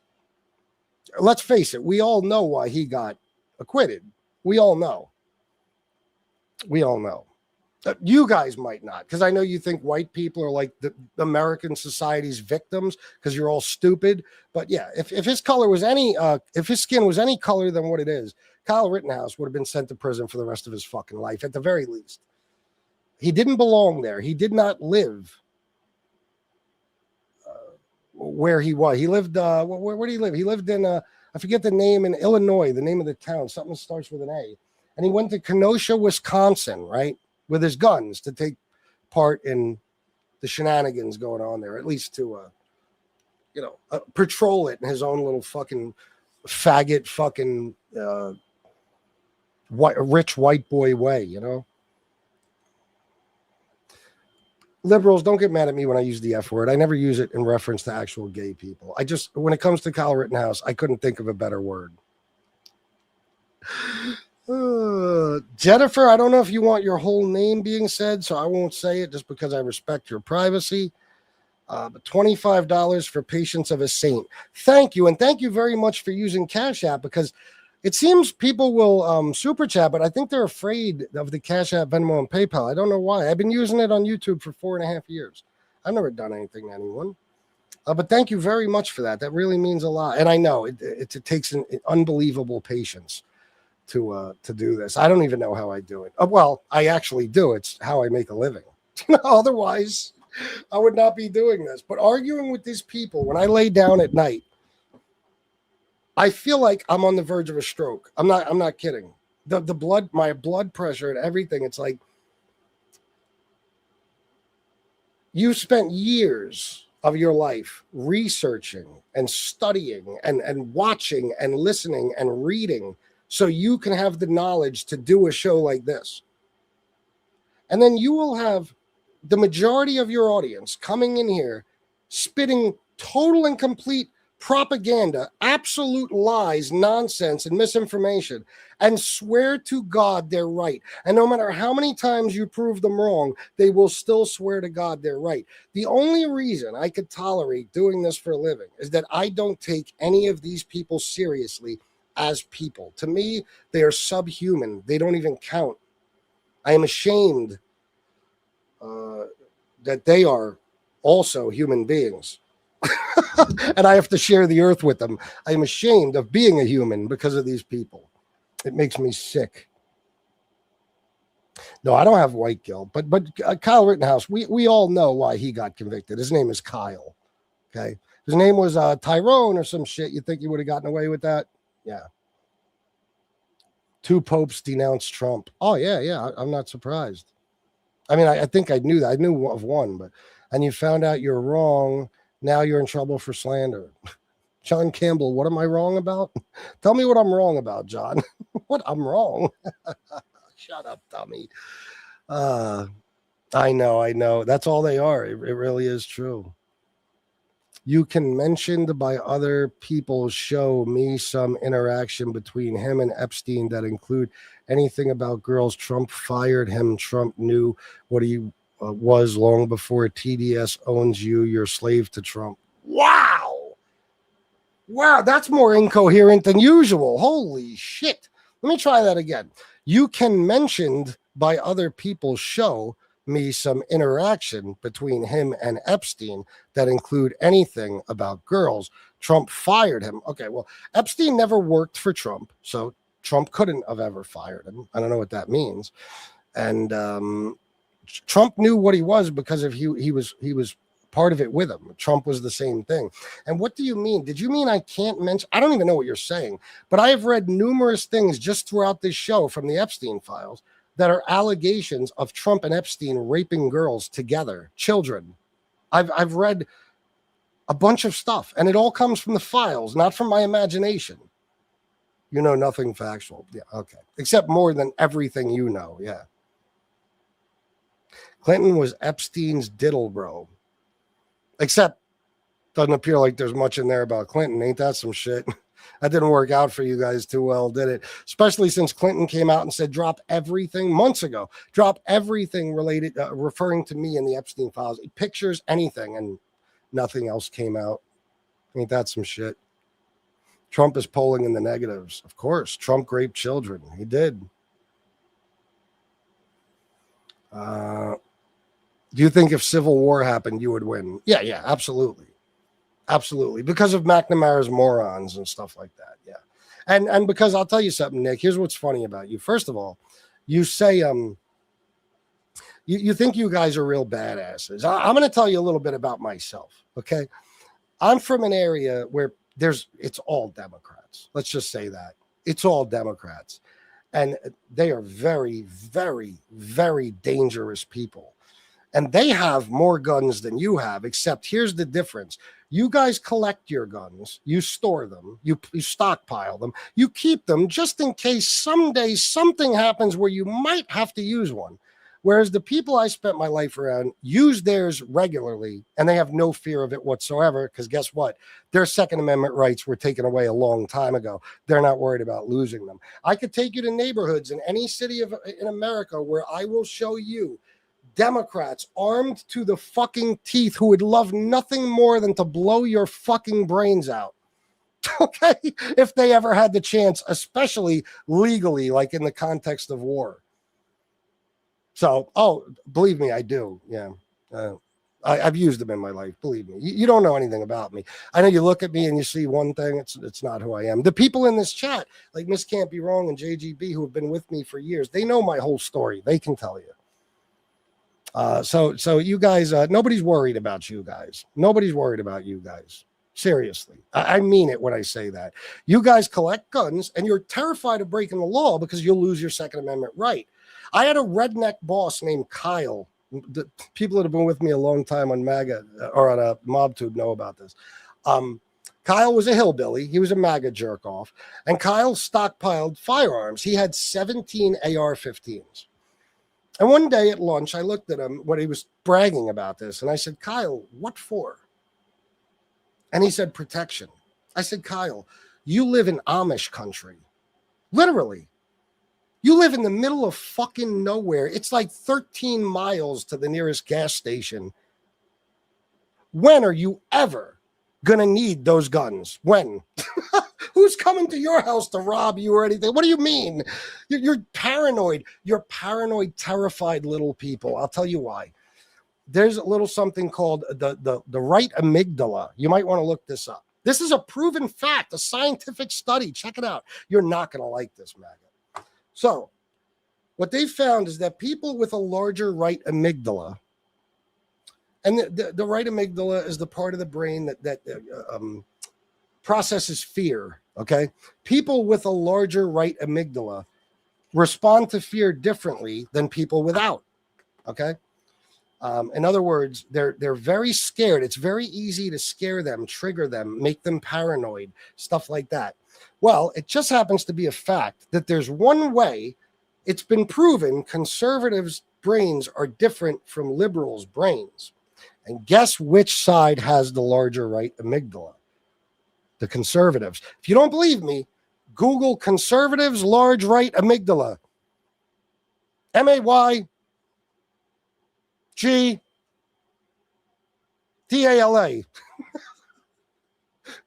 let's face it, we all know why he got acquitted. We all know. You guys might not, because I know you think white people are like the American society's victims because you're all stupid. But yeah, if his color was if his skin was any color than what it is, Kyle Rittenhouse would have been sent to prison for the rest of his fucking life, at the very least. He didn't belong there. He did not live where he was. He lived, where did he live? He lived in, I forget the name, in Illinois, the name of the town. Something starts with an A. And he went to Kenosha, Wisconsin, right? With his guns to take part in the shenanigans going on there, at least to, patrol it in his own little fucking faggot fucking rich white boy way, you know? Liberals, don't get mad at me when I use the F word. I never use it in reference to actual gay people. When it comes to Kyle Rittenhouse, I couldn't think of a better word. Jennifer, I don't know if you want your whole name being said, so I won't say it just because I respect your privacy. But $25 for Patience of a Saint. Thank you, and thank you very much for using Cash App, because it seems people will super chat, but I think they're afraid of the Cash App, Venmo, and PayPal. I don't know why. I've been using it on YouTube for 4.5 years. I've never done anything to anyone. But thank you very much for that. That really means a lot. And I know it takes an unbelievable patience to do this. I don't even know how I do it. Well, I actually do. It's how I make a living. Otherwise, I would not be doing this. But arguing with these people, when I lay down at night, I feel like I'm on the verge of a stroke. I'm not kidding. The blood, my blood pressure and everything, it's like you spent years of your life researching and studying and watching and listening and reading so you can have the knowledge to do a show like this. And then you will have the majority of your audience coming in here spitting total and complete propaganda, absolute lies, nonsense, and misinformation, and swear to God they're right. And no matter how many times you prove them wrong, they will still swear to God they're right. The only reason I could tolerate doing this for a living is that I don't take any of these people seriously as people. To me, they are subhuman. They don't even count. I am ashamed that they are also human beings. And I have to share the earth with them. I am ashamed of being a human because of these people. It makes me sick. No, I don't have white guilt, but Kyle Rittenhouse, we all know why he got convicted. His name is Kyle. Okay. His name was Tyrone or some shit. You think he would have gotten away with that? Yeah. 2 popes denounced Trump. Oh, yeah. I'm not surprised. I mean, I think I knew that. I knew of one, and you found out you're wrong. Now you're in trouble for slander. John Campbell, what am I wrong about? Tell me what I'm wrong about, John. What I'm wrong? Shut up, dummy. I know. That's all they are. It really is true. You can mention by other people show me some interaction between him and Epstein that include anything about girls. Trump fired him. Trump knew what he was long before TDS owns you. You're slave to Trump. Wow, that's more incoherent than usual. Holy shit. Let me try that again. You can mention by other people show me some interaction between him and Epstein that include anything about girls. Trump fired him. Okay, well, Epstein never worked for Trump, so Trump couldn't have ever fired him. I don't know what that means. And Trump knew what he was because of he was part of it with him. Trump was the same thing. And what do you mean? Did you mean I can't mention? I don't even know what you're saying, but I have read numerous things just throughout this show from the Epstein files that are allegations of Trump and Epstein raping girls together, children. I've read a bunch of stuff, and it all comes from the files, not from my imagination. You know nothing factual. Yeah, okay. Except more than everything you know, yeah. Clinton was Epstein's diddle bro. Except, doesn't appear like there's much in there about Clinton. Ain't that some shit? That didn't work out for you guys too well, did it? Especially since Clinton came out and said, drop everything months ago. Drop everything related, referring to me in the Epstein files. Pictures, anything, and nothing else came out. Ain't that some shit? Trump is polling in the negatives. Of course, Trump raped children. He did. Do you think if civil war happened, you would win? Yeah, absolutely. Absolutely. Because of McNamara's morons and stuff like that. Yeah. And because I'll tell you something, Nick, here's what's funny about you. First of all, you say, you think you guys are real badasses. I'm going to tell you a little bit about myself. Okay. I'm from an area where it's all Democrats. Let's just say that it's all Democrats, and they are very, very, very dangerous people. And they have more guns than you have, except here's the difference. You guys collect your guns, you store them, you stockpile them, you keep them just in case someday something happens where you might have to use one. Whereas the people I spent my life around use theirs regularly, and they have no fear of it whatsoever, because guess what? Their Second Amendment rights were taken away a long time ago. They're not worried about losing them. I could take you to neighborhoods in any city in America where I will show you Democrats armed to the fucking teeth who would love nothing more than to blow your fucking brains out. Okay? If they ever had the chance, especially legally, like in the context of war. So, believe me, I do. Yeah. I've used them in my life. Believe me. You don't know anything about me. I know you look at me and you see one thing. It's not who I am. The people in this chat, like Miss Can't Be Wrong and JGB, who have been with me for years, they know my whole story. They can tell you. So you guys, nobody's worried about you guys. Nobody's worried about you guys. Seriously. I mean it when I say that. You guys collect guns and you're terrified of breaking the law because you'll lose your Second Amendment right. I had a redneck boss named Kyle. The people that have been with me a long time on MAGA or on a MobTube know about this. Kyle was a hillbilly. He was a MAGA jerk off. And Kyle stockpiled firearms. He had 17 AR-15s. And one day at lunch, I looked at him when he was bragging about this. And I said, Kyle, what for? And he said, protection. I said, Kyle, you live in Amish country. Literally. You live in the middle of fucking nowhere. It's like 13 miles to the nearest gas station. When are you ever going to need those guns? When? Who's coming to your house to rob you or anything? What do you mean? You're paranoid. You're paranoid, terrified little people. I'll tell you why. There's a little something called the right amygdala. You might want to look this up. This is a proven fact, a scientific study. Check it out. You're not going to like this, MAGA. So what they found is that people with a larger right amygdala, and the right amygdala is the part of the brain that processes fear, okay? People with a larger right amygdala respond to fear differently than people without, okay? In other words, they're very scared. It's very easy to scare them, trigger them, make them paranoid, stuff like that. Well, it just happens to be a fact that there's one way. It's been proven conservatives' brains are different from liberals' brains. And guess which side has the larger right amygdala? The conservatives. If you don't believe me, Google conservatives large right amygdala. MAYGDALA.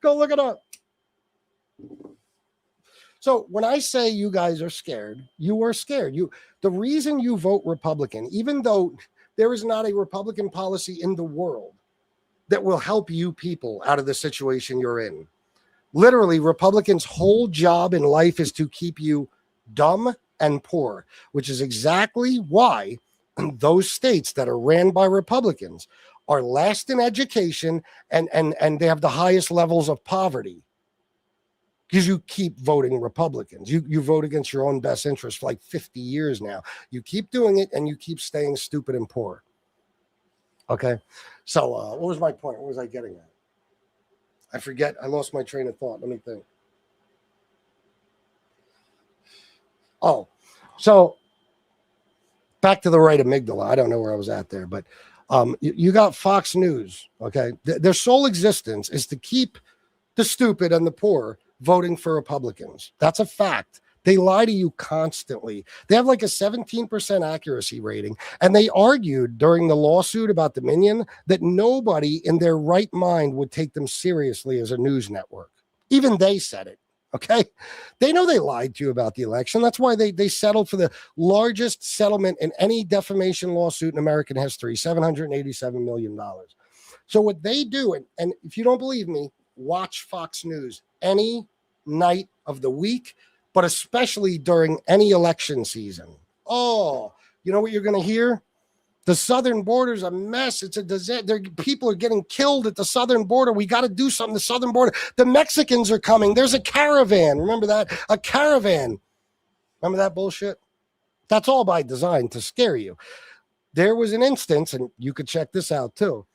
Go look it up. So when I say you guys are scared, you are scared. The reason you vote Republican, even though there is not a Republican policy in the world that will help you people out of the situation you're in. Literally, Republicans' whole job in life is to keep you dumb and poor, which is exactly why those states that are ran by Republicans are last in education and they have the highest levels of poverty. because you keep voting Republicans. You vote against your own best interest for like 50 years now. You keep doing it, and you keep staying stupid and poor. Okay? So what was my point? What was I getting at? I forget. I lost my train of thought. Let me think. Oh, so back to the right amygdala. I don't know where I was at there, but you got Fox News, okay? Their sole existence is to keep the stupid and the poor voting for Republicans. That's a fact. They lie to you constantly. They have like a 17% accuracy rating, and they argued during the lawsuit about Dominion that nobody in their right mind would take them seriously as a news network. Even they said it. Okay. They know they lied to you about the election. That's why they settled for the largest settlement in any defamation lawsuit in American history, $787 million. So what they do, and if you don't believe me, watch Fox News any night of the week, but especially during any election season. Oh, you know what you're going to hear? The southern border's a mess. It's a disaster. People are getting killed at the southern border. We got to do something. The southern border. The Mexicans are coming. There's a caravan. Remember that? A caravan. Remember that bullshit? That's all by design to scare you. There was an instance, and you could check this out too,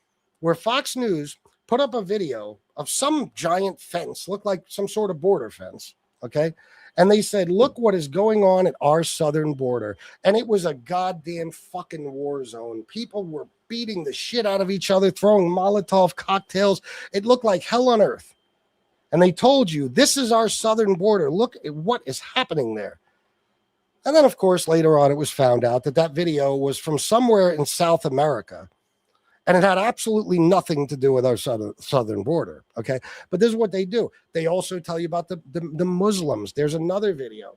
where Fox News put up a video of some giant fence, looked like some sort of border fence, okay? And they said, look what is going on at our southern border. And it was a goddamn fucking war zone. People were beating the shit out of each other, throwing Molotov cocktails. It looked like hell on earth. And they told you, this is our southern border. Look at what is happening there. And then, of course, later on, it was found out that that video was from somewhere in South America. And it had absolutely nothing to do with our southern border, okay? But this is what they do. They also tell you about the Muslims. There's another video.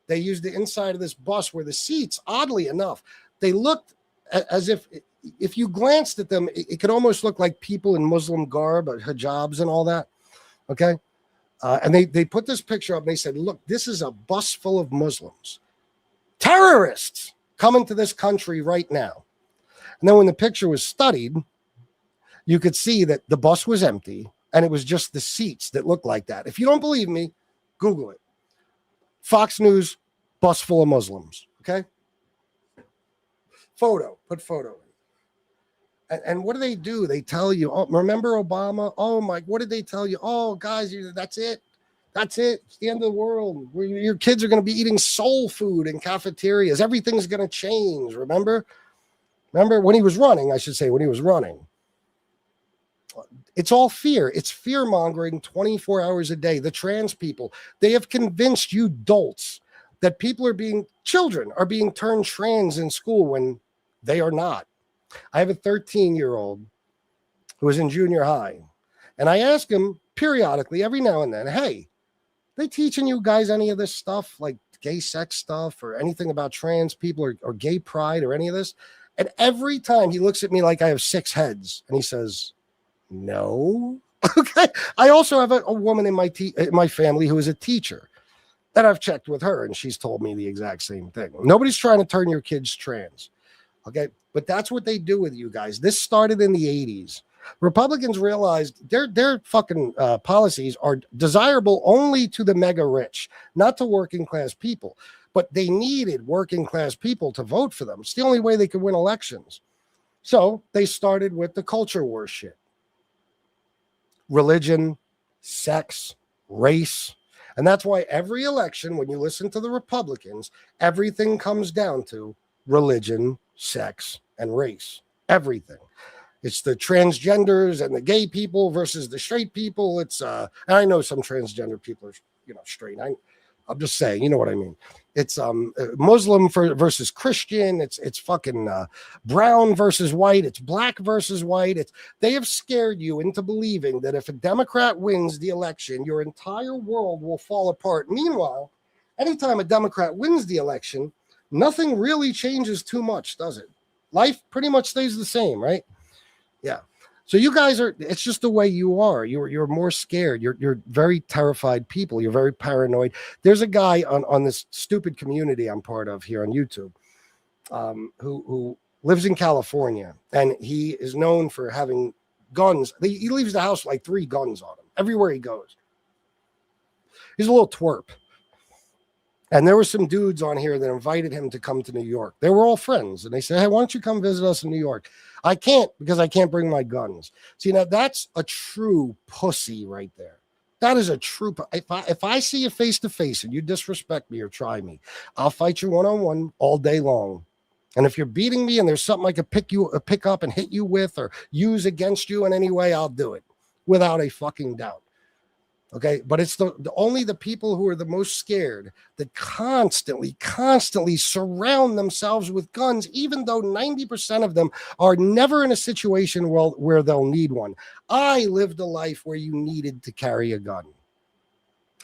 They used the inside of this bus where the seats, oddly enough, they looked as if you glanced at them, it could almost look like people in Muslim garb, hijabs and all that, okay? And they put this picture up and they said, look, this is a bus full of Muslims. Terrorists coming to this country right now. And then when the picture was studied, you could see that the bus was empty and it was just the seats that looked like that. If you don't believe me, Google it. Fox News, bus full of Muslims. Okay. Photo, put photo in. And what do? They tell you, oh, remember Obama? Oh my, what did they tell you? Oh, guys, that's it. That's it. It's the end of the world. Your kids are going to be eating soul food in cafeterias. Everything's going to change. Remember when he was running, I should say, when he was running. It's all fear. It's fear mongering 24 hours a day. The trans people, they have convinced you dolts that children are being turned trans in school when they are not. I have a 13-year-old who is in junior high, and I ask him periodically, every now and then, hey, they teaching you guys any of this stuff, like gay sex stuff or anything about trans people or gay pride or any of this? And every time he looks at me like I have 6 heads and he says, no. Okay. I also have a woman in my family who is a teacher, and I've checked with her and she's told me the exact same thing. Nobody's trying to turn your kids trans. Okay. But that's what they do with you guys. This started in the 80s. Republicans realized their fucking policies are desirable only to the mega rich, not to working class people. But they needed working class people to vote for them. It's the only way they could win elections. So they started with the culture war shit. Religion, sex, race. And that's why every election, when you listen to the Republicans, everything comes down to religion, sex, and race. Everything. It's the transgenders and the gay people versus the straight people. It's and I know some transgender people are, straight. I'm just saying, you know what I mean. It's Muslim versus Christian. It's fucking brown versus white. It's black versus white. They have scared you into believing that if a Democrat wins the election, your entire world will fall apart. Meanwhile, anytime a Democrat wins the election, nothing really changes too much, does it? Life pretty much stays the same, right? Yeah. So you guys it's just the way you are. You're more scared. You're very terrified people. You're very paranoid. There's a guy on this stupid community I'm part of here on YouTube who lives in California, and he is known for having guns. He leaves the house with like 3 guns on him everywhere he goes. He's a little twerp. And there were some dudes on here that invited him to come to New York. They were all friends. And they said, hey, why don't you come visit us in New York? I can't because I can't bring my guns. See, now that's a true pussy right there. That is a true. If I see you face to face and you disrespect me or try me, I'll fight you one-on-one all day long. And if you're beating me and there's something I could pick up and hit you with or use against you in any way, I'll do it without a fucking doubt. Okay, but it's only the people who are the most scared that constantly surround themselves with guns, even though 90% of them are never in a situation where they'll need one. I lived a life where you needed to carry a gun.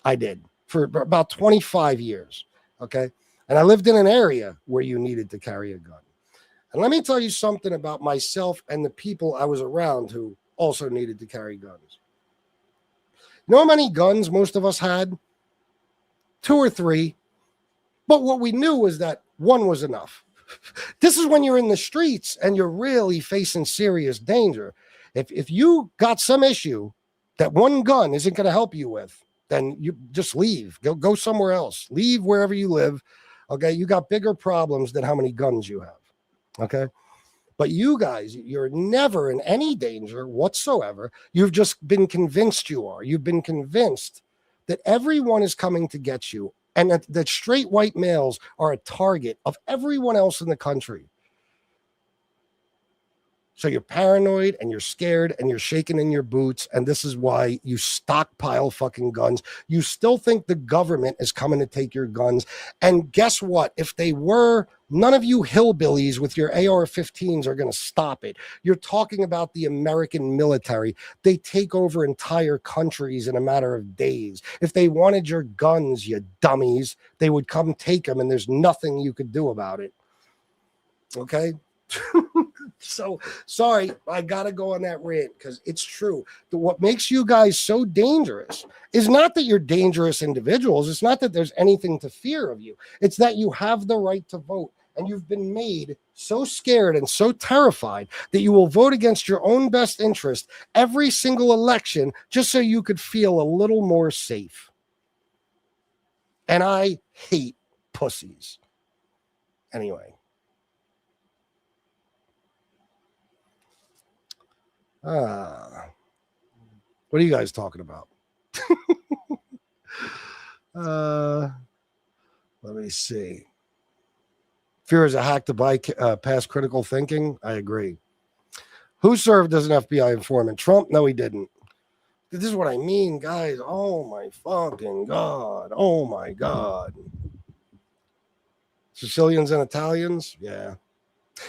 I did for about 25 years. Okay, and I lived in an area where you needed to carry a gun. And let me tell you something about myself and the people I was around who also needed to carry guns. You know how many guns most of us had? 2 or 3. But what we knew was that one was enough. This is when you're in the streets and you're really facing serious danger. If you got some issue that one gun isn't going to help you with, then you just leave. Go somewhere else. Leave wherever you live. Okay, you got bigger problems than how many guns you have. Okay? But you guys, you're never in any danger whatsoever. You've just been convinced you are. You've been convinced that everyone is coming to get you and that straight white males are a target of everyone else in the country. So you're paranoid and you're scared and you're shaking in your boots. And this is why you stockpile fucking guns. You still think the government is coming to take your guns. And guess what? If they were, none of you hillbillies with your AR-15s are going to stop it. You're talking about the American military. They take over entire countries in a matter of days. If they wanted your guns, you dummies, they would come take them and there's nothing you could do about it. Okay? So sorry, I gotta go on that rant because it's true. What makes you guys so dangerous is not that you're dangerous individuals. It's not that there's anything to fear of you. It's that you have the right to vote, and you've been made so scared and so terrified that you will vote against your own best interest every single election just so you could feel a little more safe. And I hate pussies. Anyway. What are you guys talking about? Let me see. Fear is a hack to bypass critical thinking. I agree. Who served as an FBI informant? Trump? No, he didn't. This is what I mean, guys. Oh my fucking God. Oh my God. Sicilians and Italians? Yeah.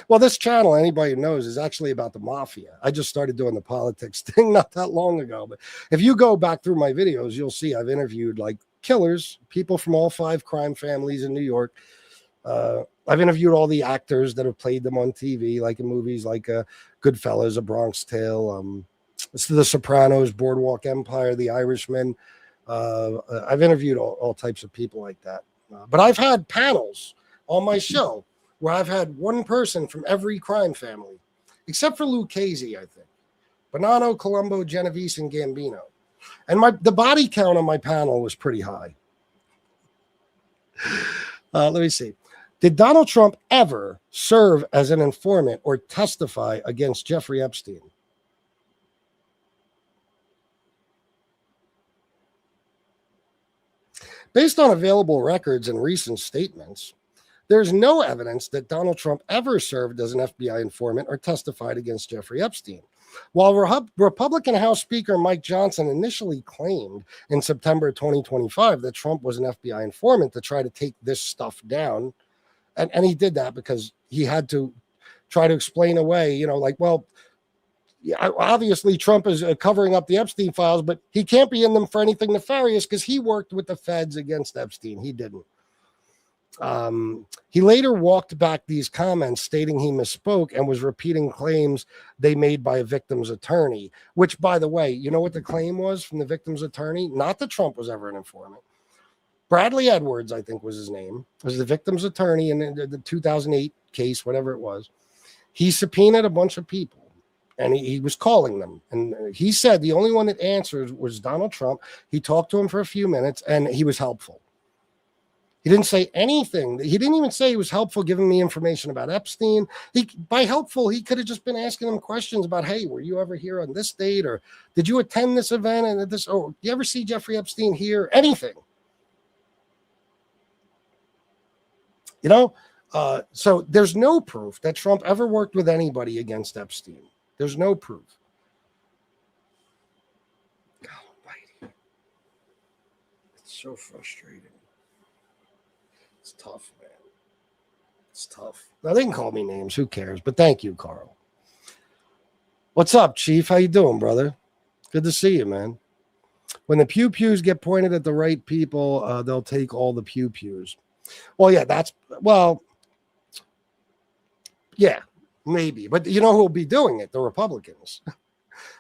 Well, this channel, anybody who knows, is actually about the mafia. I just started doing the politics thing not that long ago. But if you go back through my videos, you'll see I've interviewed like killers, people from all 5 crime families in New York. I've interviewed all the actors that have played them on TV, like in movies like Goodfellas, A Bronx Tale, The Sopranos, Boardwalk Empire, The Irishman. I've interviewed all types of people like that. But I've had panels on my show where I've had one person from every crime family, except for Lucchese, I think. Bonanno, Colombo, Genovese, and Gambino. And the body count on my panel was pretty high. Let me see. Did Donald Trump ever serve as an informant or testify against Jeffrey Epstein? Based on available records and recent statements, there's no evidence that Donald Trump ever served as an FBI informant or testified against Jeffrey Epstein. While Republican House Speaker Mike Johnson initially claimed in September 2025 that Trump was an FBI informant to try to take this stuff down, and he did that because he had to try to explain away, well, obviously Trump is covering up the Epstein files, but he can't be in them for anything nefarious because he worked with the feds against Epstein. He didn't. He later walked back these comments, stating he misspoke and was repeating claims they made by a victim's attorney, which, by the way, you know what the claim was from the victim's attorney? Not that Trump was ever an informant. Bradley Edwards, I think was his name, was the victim's attorney in the 2008 case, whatever it was. He subpoenaed a bunch of people And he was calling them. And he said the only one that answered was Donald Trump. He talked to him for a few minutes, and he was helpful. He didn't say anything. He didn't even say he was helpful giving me information about Epstein. By helpful, he could have just been asking him questions about, hey, were you ever here on this date? Or did you attend this event? And this, or do you ever see Jeffrey Epstein here? Anything. You know? So there's no proof that Trump ever worked with anybody against Epstein. There's no proof. Almighty. It's so frustrating. It's tough, man. It's tough. Now, they can call me names. Who cares? But thank you, Carl. What's up, Chief? How you doing, brother? Good to see you, man. When the pew-pews get pointed at the right people, they'll take all the pew-pews. Well, yeah, yeah, maybe. But you know who will be doing it? The Republicans.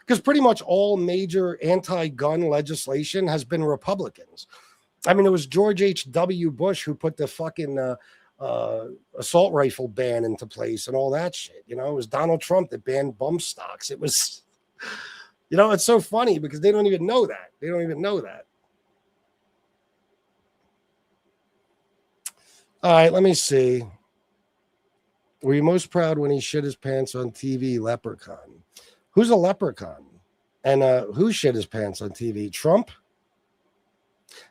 Because pretty much all major anti-gun legislation has been Republicans. I mean, it was George H.W. Bush who put the fucking assault rifle ban into place and all that shit. You know, it was Donald Trump that banned bump stocks. It was, you know, it's so funny because they don't even know that. They don't even know that. All right, let me see. Were you most proud when he shit his pants on TV? Leprechaun. Who's a leprechaun? And who shit his pants on TV? Trump?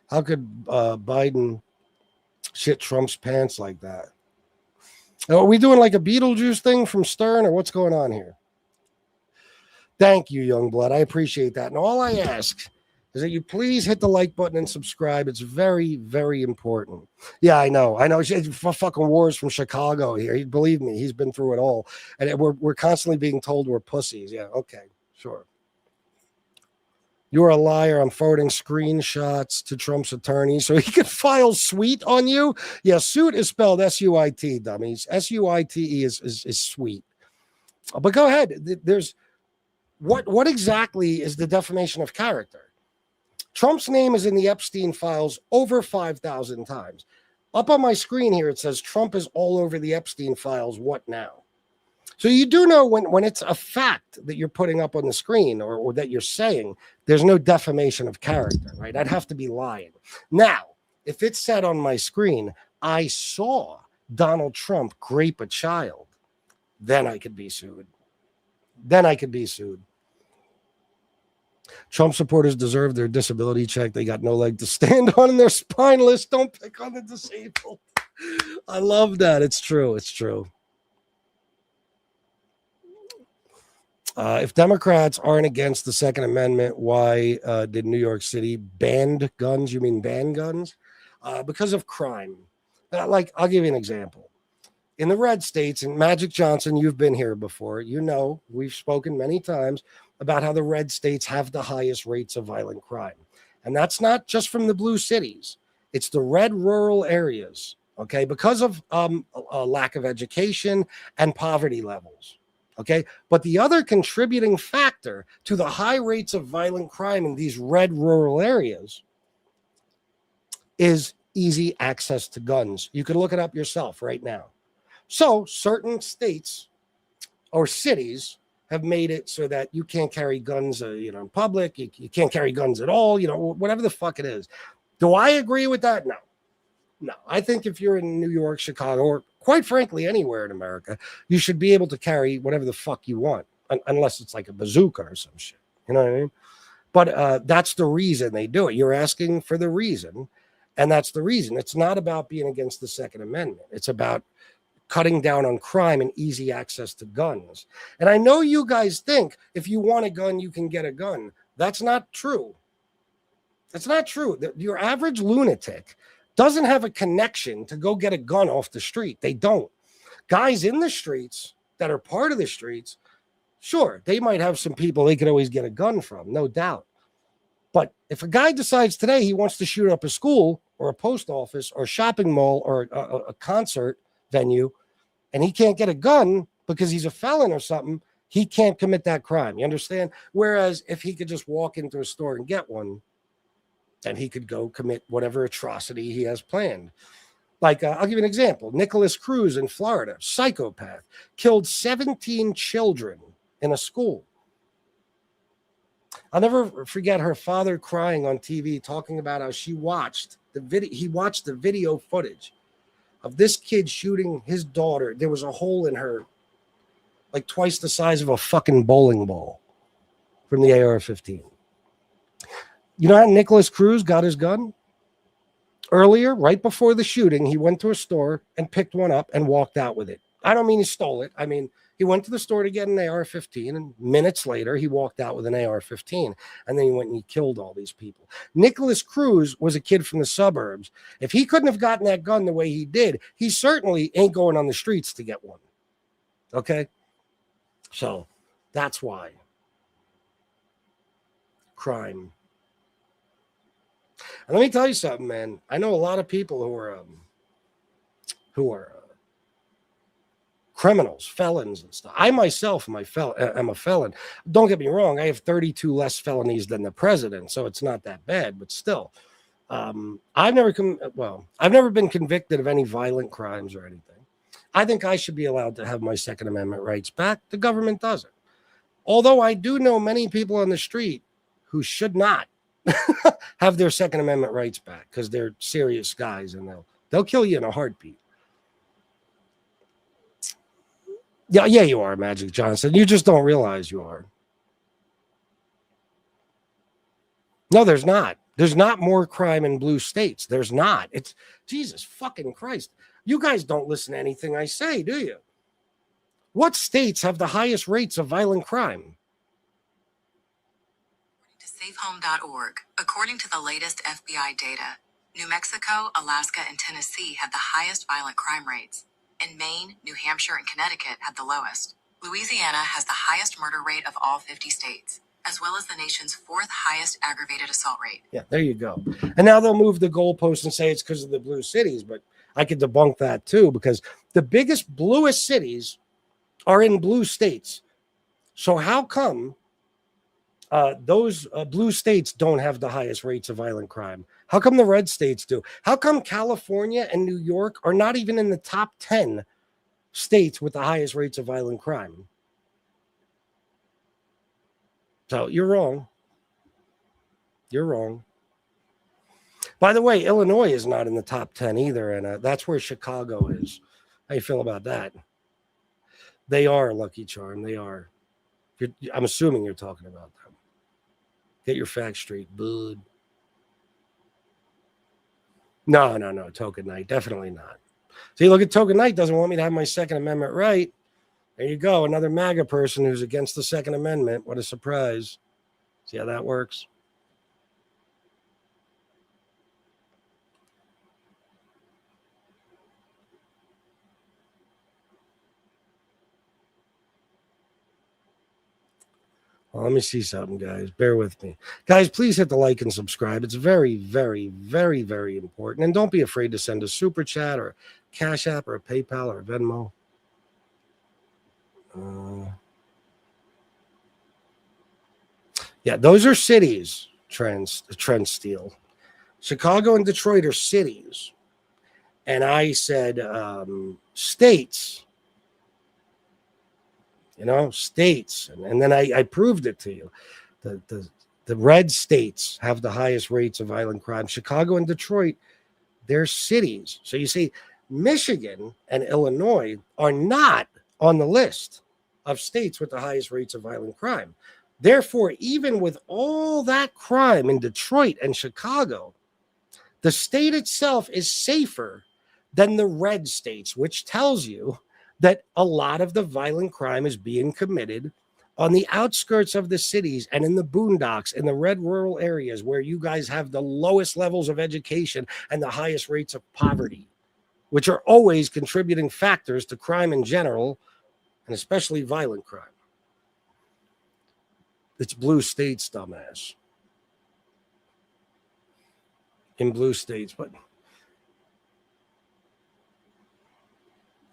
How could Biden shit Trump's pants like that? Are we doing like a Beetlejuice thing from Stern, or what's going on here? Thank you, Youngblood. I appreciate that. And all I ask is that you please hit the like button and subscribe. It's very, very important. Yeah, I know. Fucking wars from Chicago here. Believe me, he's been through it all. And we're constantly being told we're pussies. Yeah, okay, sure. You're a liar. I'm forwarding screenshots to Trump's attorney so he can file suit on you. Yeah, suit is spelled S-U-I-T, dummies. S-U-I-T-E is sweet. But go ahead. There's what exactly is the defamation of character? Trump's name is in the Epstein files over 5,000 times. Up on my screen here, it says Trump is all over the Epstein files. What now? So you do know when it's a fact that you're putting up on the screen or that you're saying, there's no defamation of character, right? I'd have to be lying. Now, if it said on my screen, I saw Donald Trump grape a child, then I could be sued. Trump supporters deserve their disability check. They got no leg to stand on and they're spineless. Don't pick on the disabled. I love that. It's true. It's true. If Democrats aren't against the Second Amendment, why did New York City ban guns? You mean ban guns? Because of crime. I'll give you an example. In the red states, and Magic Johnson, you've been here before. You know, we've spoken many times about how the red states have the highest rates of violent crime. And that's not just from the blue cities. It's the red rural areas, okay, because of a lack of education and poverty levels. Okay, but the other contributing factor to the high rates of violent crime in these red rural areas is easy access to guns. You can look it up yourself right now. So certain states or cities have made it so that you can't carry guns, in public. You can't carry guns at all, whatever the fuck it is. Do I agree with that? No. I think if you're in New York, Chicago, or quite frankly, anywhere in America, you should be able to carry whatever the fuck you want, unless it's like a bazooka or some shit. You know what I mean? But that's the reason they do it. You're asking for the reason, and that's the reason. It's not about being against the Second Amendment. It's about cutting down on crime and easy access to guns. And I know you guys think if you want a gun, you can get a gun. That's not true. That's not true. Your average lunatic doesn't have a connection to go get a gun off the street. They don't. Guys in the streets that are part of the streets, sure, they might have some people they could always get a gun from, no doubt. But if a guy decides today he wants to shoot up a school or a post office or a shopping mall or a concert venue, and he can't get a gun because he's a felon or something, he can't commit that crime. You understand? Whereas if he could just walk into a store and get one, then he could go commit whatever atrocity he has planned. Like, I'll give you an example. Nicholas Cruz in Florida, psychopath, killed 17 children in a school. I'll never forget her father crying on TV, talking about how he watched the video footage of this kid shooting his daughter. There was a hole in her like twice the size of a fucking bowling ball from the AR-15. You know how Nicholas Cruz got his gun? Earlier, right before the shooting, he went to a store and picked one up and walked out with it. I don't mean he stole it. I mean, he went to the store to get an AR-15, and minutes later, he walked out with an AR-15, and then he went and he killed all these people. Nicholas Cruz was a kid from the suburbs. If he couldn't have gotten that gun the way he did, he certainly ain't going on the streets to get one. Okay? So, that's why. Crime. And let me tell you something, man. I know a lot of people who are criminals, felons, and stuff. I myself am a felon. Don't get me wrong. I have 32 less felonies than the president, so it's not that bad. But still, I've never been convicted of any violent crimes or anything. I think I should be allowed to have my Second Amendment rights back. The government doesn't. Although I do know many people on the street who should not have their Second Amendment rights back because they're serious guys and they'll kill you in a heartbeat. Yeah, you are, Magic Johnson. You just don't realize you are. No, there's not. There's not more crime in blue states. There's not. It's Jesus fucking Christ. You guys don't listen to anything I say, do you? What states have the highest rates of violent crime? SafeHome.org. According to the latest FBI data, New Mexico, Alaska, and Tennessee had the highest violent crime rates. And Maine, New Hampshire, and Connecticut had the lowest. Louisiana has the highest murder rate of all 50 states, as well as the nation's fourth highest aggravated assault rate. Yeah, there you go. And now they'll move the goalpost and say it's because of the blue cities, but I could debunk that too, because the biggest, bluest cities are in blue states. So how come those blue states don't have the highest rates of violent crime? How come the red states do? How come California and New York are not even in the top 10 states with the highest rates of violent crime? So you're wrong. You're wrong. By the way, Illinois is not in the top 10 either, and that's where Chicago is. How you feel about that? They are, Lucky Charm. They are. I'm assuming you're talking about them. Get your facts straight, bud. No, Token Knight. Definitely not. See, look at Token Knight doesn't want me to have my Second Amendment right. There you go. Another MAGA person who's against the Second Amendment. What a surprise. See how that works? Well, let me see something, guys. Bear with me. Guys, please hit the like and subscribe. It's very, very, very, very important. And don't be afraid to send a super chat or a Cash App or a PayPal or a Venmo. Yeah, those are cities, Trent Steele. Chicago and Detroit are cities. And I said states. States. And then I proved it to you. The red states have the highest rates of violent crime. Chicago and Detroit, they're cities. So you see, Michigan and Illinois are not on the list of states with the highest rates of violent crime. Therefore, even with all that crime in Detroit and Chicago, the state itself is safer than the red states, which tells you that a lot of the violent crime is being committed on the outskirts of the cities and in the boondocks, in the red rural areas where you guys have the lowest levels of education and the highest rates of poverty, which are always contributing factors to crime in general, and especially violent crime. It's blue states, dumbass. In blue states, but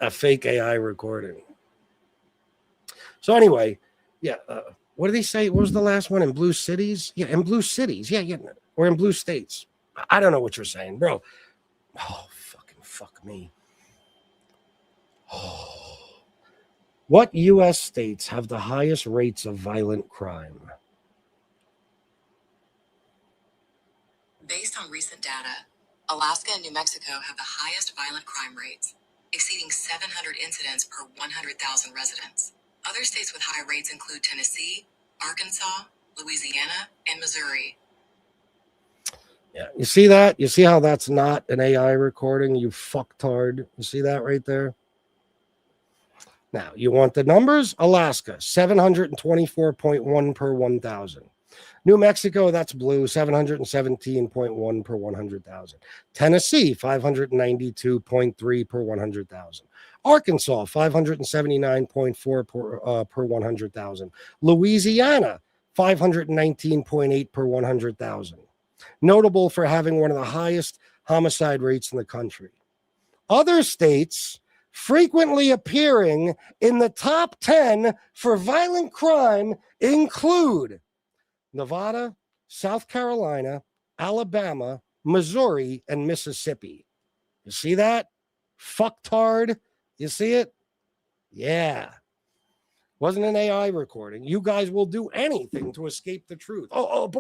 a fake AI recording. So anyway, yeah. What did they say? What was the last one? In blue cities? Yeah, in blue cities. Yeah. Or in blue states. I don't know what you're saying, bro. Oh, fuck me. Oh. What U.S. states have the highest rates of violent crime? Based on recent data, Alaska and New Mexico have the highest violent crime rates, exceeding 700 incidents per 100,000 residents. Other states with high rates include Tennessee, Arkansas, Louisiana, and Missouri. Yeah, you see that? You see how that's not an AI recording, you fucktard? You see that right there? Now, you want the numbers? Alaska, 724.1 per 1,000. New Mexico, that's blue, 717.1 per 100,000. Tennessee, 592.3 per 100,000. Arkansas, 579.4 per 100,000. Louisiana, 519.8 per 100,000. Notable for having one of the highest homicide rates in the country. Other states frequently appearing in the top 10 for violent crime include Nevada, South Carolina, Alabama, Missouri, and Mississippi. You see that? Fucktard. You see it? Yeah. Wasn't an AI recording. You guys will do anything to escape the truth. But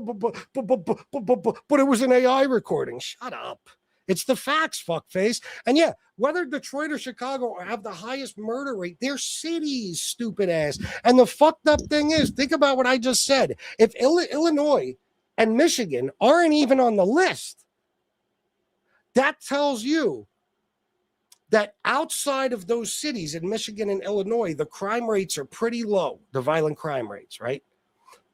it was an AI recording. Shut up. It's the facts, fuckface. And yeah, whether Detroit or Chicago have the highest murder rate, they're cities, stupid ass. And the fucked up thing is, think about what I just said. If Illinois and Michigan aren't even on the list, that tells you that outside of those cities in Michigan and Illinois, the crime rates are pretty low, the violent crime rates, right?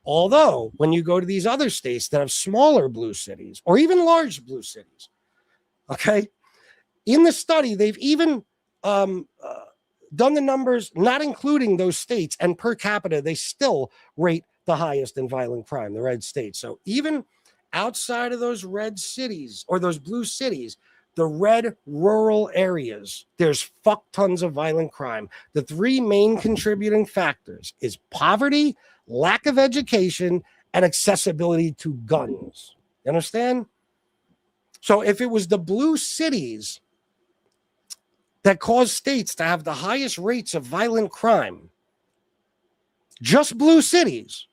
Although, when you go to these other states that have smaller blue cities or even large blue cities, okay, in the study, they've even done the numbers, not including those states, and per capita, they still rate the highest in violent crime, the red states. So even outside of those red cities or those blue cities, the red rural areas, there's fuck tons of violent crime. The three main contributing factors is poverty, lack of education, and accessibility to guns. You understand? So if it was the blue cities that caused states to have the highest rates of violent crime, just blue cities,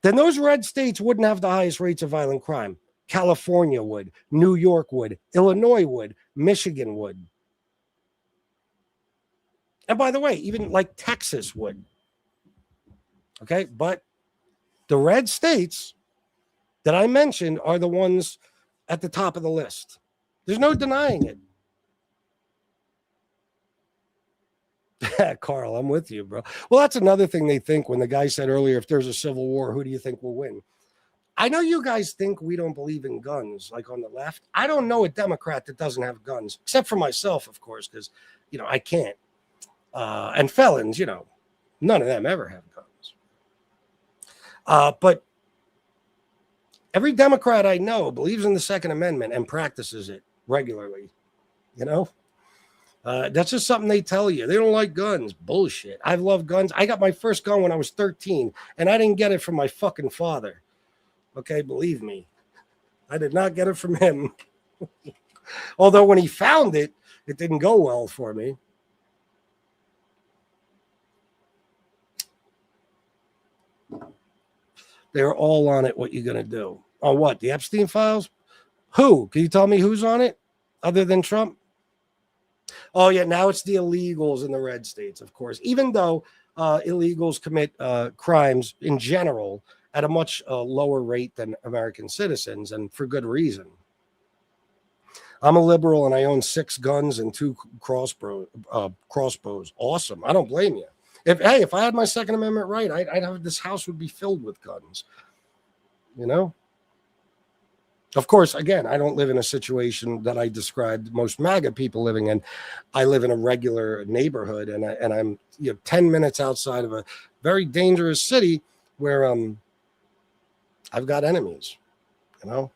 then those red states wouldn't have the highest rates of violent crime. California would, New York would, Illinois would, Michigan would. And by the way, even like Texas would. Okay, but the red states that I mentioned are the ones at the top of the list. There's no denying it. Carl, I'm with you, bro. Well, that's another thing they think when the guy said earlier, if there's a civil war, who do you think will win? I know you guys think we don't believe in guns, like on the left. I don't know a Democrat that doesn't have guns, except for myself, of course, because, you know, I can't. And felons, you know, none of them ever have guns. But every Democrat I know believes in the Second Amendment and practices it regularly, you know? That's just something they tell you. They don't like guns. Bullshit. I love guns. I got my first gun when I was 13, and I didn't get it from my fucking father. Okay, believe me. I did not get it from him. Although when he found it, it didn't go well for me. They're all on it. What you going to do? On what? The Epstein files? Who? Can you tell me who's on it other than Trump? Oh, yeah. Now it's the illegals in the red states, of course, even though illegals commit crimes in general at a much lower rate than American citizens, and for good reason. I'm a liberal and I own 6 guns and 2 crossbows. Awesome. I don't blame you. If I had my Second Amendment right, I'd have this house would be filled with guns. You know? Of course, again, I don't live in a situation that I described most MAGA people living in. I live in a regular neighborhood, and I'm 10 minutes outside of a very dangerous city where I've got enemies, you know.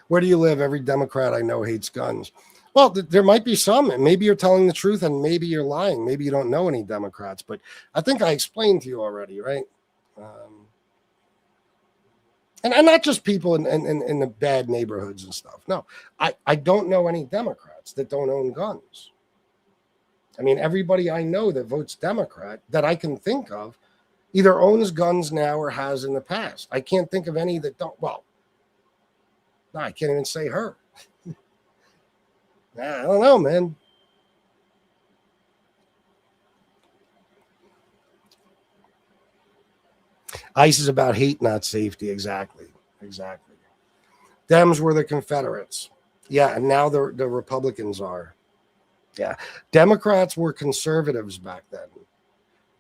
Where do you live? Every Democrat I know hates guns. Well, there might be some. Maybe you're telling the truth and maybe you're lying. Maybe you don't know any Democrats, but I think I explained to you already, right? And not just people in the bad neighborhoods and stuff. No, I don't know any Democrats that don't own guns. I mean, everybody I know that votes Democrat that I can think of either owns guns now or has in the past. I can't think of any that don't. Well, no, I can't even say her. I don't know, man. ICE is about hate, not safety. Exactly. Dems were the Confederates. Yeah, and now the Republicans are. Yeah. Democrats were conservatives back then.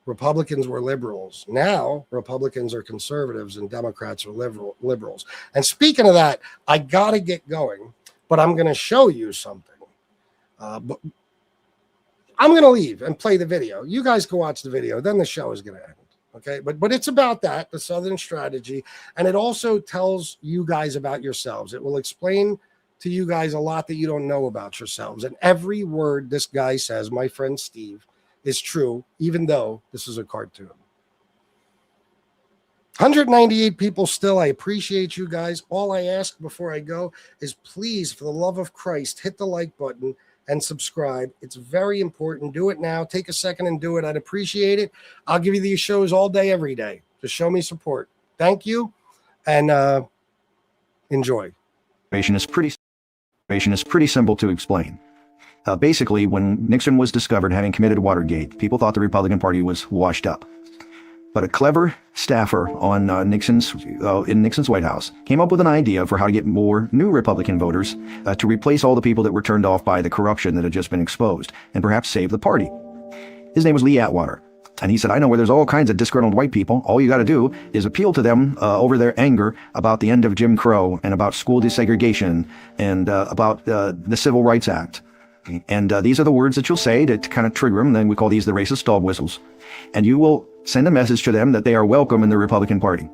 Republicans were liberals. Now Republicans are conservatives and Democrats are liberals. And speaking of that, I got to get going, but I'm going to show you something. But I'm going to leave and play the video. You guys can watch the video. Then the show is going to end. Okay. But it's about that, the Southern strategy. And it also tells you guys about yourselves. It will explain to you guys a lot that you don't know about yourselves. And every word this guy says, my friend Steve, is true, even though this is a cartoon. 198 people still. I appreciate you guys. All I ask before I go is please, for the love of Christ, hit the like button and subscribe. It's very important. Do it now. Take a second and do it. I'd appreciate it. I'll give you these shows all day, every day. Just show me support. Thank you, and enjoy. Is pretty simple to explain. Basically, when Nixon was discovered having committed Watergate, people thought the Republican Party was washed up. But a clever staffer on in Nixon's White House came up with an idea for how to get more new Republican voters to replace all the people that were turned off by the corruption that had just been exposed, and perhaps save the party. His name was Lee Atwater. And he said, I know where there's all kinds of disgruntled white people. All you got to do is appeal to them over their anger about the end of Jim Crow and about school desegregation and about the Civil Rights Act. And these are the words that you'll say to kind of trigger them. Then we call these the racist dog whistles. And you will send a message to them that they are welcome in the Republican Party.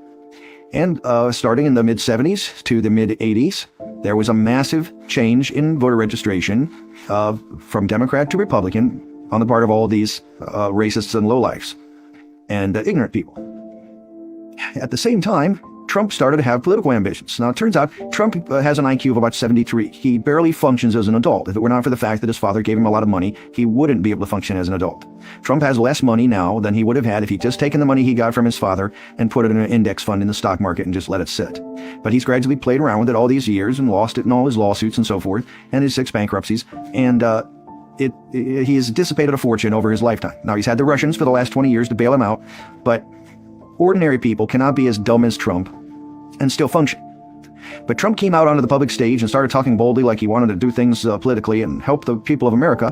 And starting in the mid-70s to the mid-80s, there was a massive change in voter registration from Democrat to Republican on the part of all these racists and lowlifes and ignorant people. At the same time, Trump started to have political ambitions. Now, it turns out Trump has an IQ of about 73. He barely functions as an adult. If it were not for the fact that his father gave him a lot of money, he wouldn't be able to function as an adult. Trump has less money now than he would have had if he'd just taken the money he got from his father and put it in an index fund in the stock market and just let it sit. But he's gradually played around with it all these years and lost it in all his lawsuits and so forth, and his 6 bankruptcies, and he has dissipated a fortune over his lifetime. Now, he's had the Russians for the last 20 years to bail him out, but ordinary people cannot be as dumb as Trump and still function. But Trump came out onto the public stage and started talking boldly like he wanted to do things politically and help the people of America.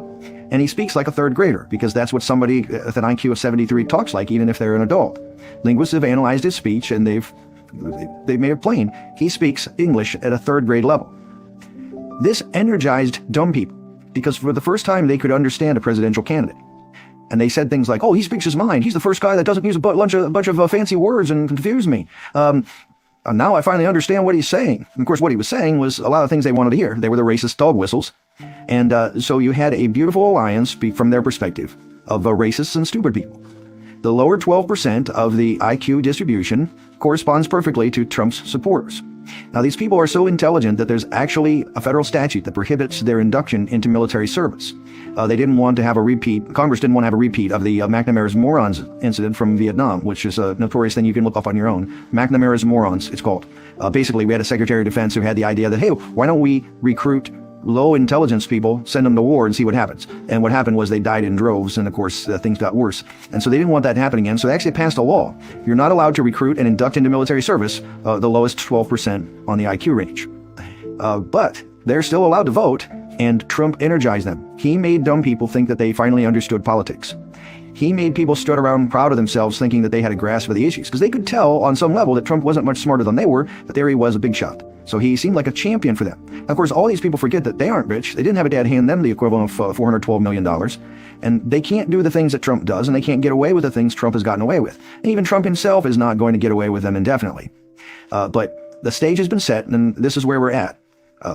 And he speaks like a third grader because that's what somebody with an IQ of 73 talks like, even if they're an adult. Linguists have analyzed his speech and they've made it plain. He speaks English at a third grade level. This energized dumb people because for the first time they could understand a presidential candidate. And they said things like, oh, he speaks his mind. He's the first guy that doesn't use a bunch of fancy words and confuse me. Now I finally understand what he's saying. And of course, what he was saying was a lot of things they wanted to hear. They were the racist dog whistles. And so you had a beautiful alliance from their perspective of racists and stupid people. The lower 12% of the IQ distribution corresponds perfectly to Trump's supporters. Now, these people are so intelligent that there's actually a federal statute that prohibits their induction into military service. They didn't want to have a repeat. Congress didn't want to have a repeat of the McNamara's morons incident from Vietnam, which is a notorious thing you can look up on your own. McNamara's morons, it's called. Basically, we had a Secretary of Defense who had the idea that, hey, why don't we recruit low intelligence people, send them to war and see what happens. And what happened was they died in droves, and of course things got worse. And so they didn't want that happening again, so they actually passed a law. You're not allowed to recruit and induct into military service the lowest 12% on the IQ range. But they're still allowed to vote, and Trump energized them. He made dumb people think that they finally understood politics. He made people strut around proud of themselves thinking that they had a grasp of the issues, because they could tell on some level that Trump wasn't much smarter than they were, but there he was, a big shot. So he seemed like a champion for them. Of course, all these people forget that they aren't rich. They didn't have a dad hand them the equivalent of $412 million. And they can't do the things that Trump does, and they can't get away with the things Trump has gotten away with. And even Trump himself is not going to get away with them indefinitely. But the stage has been set, and this is where we're at.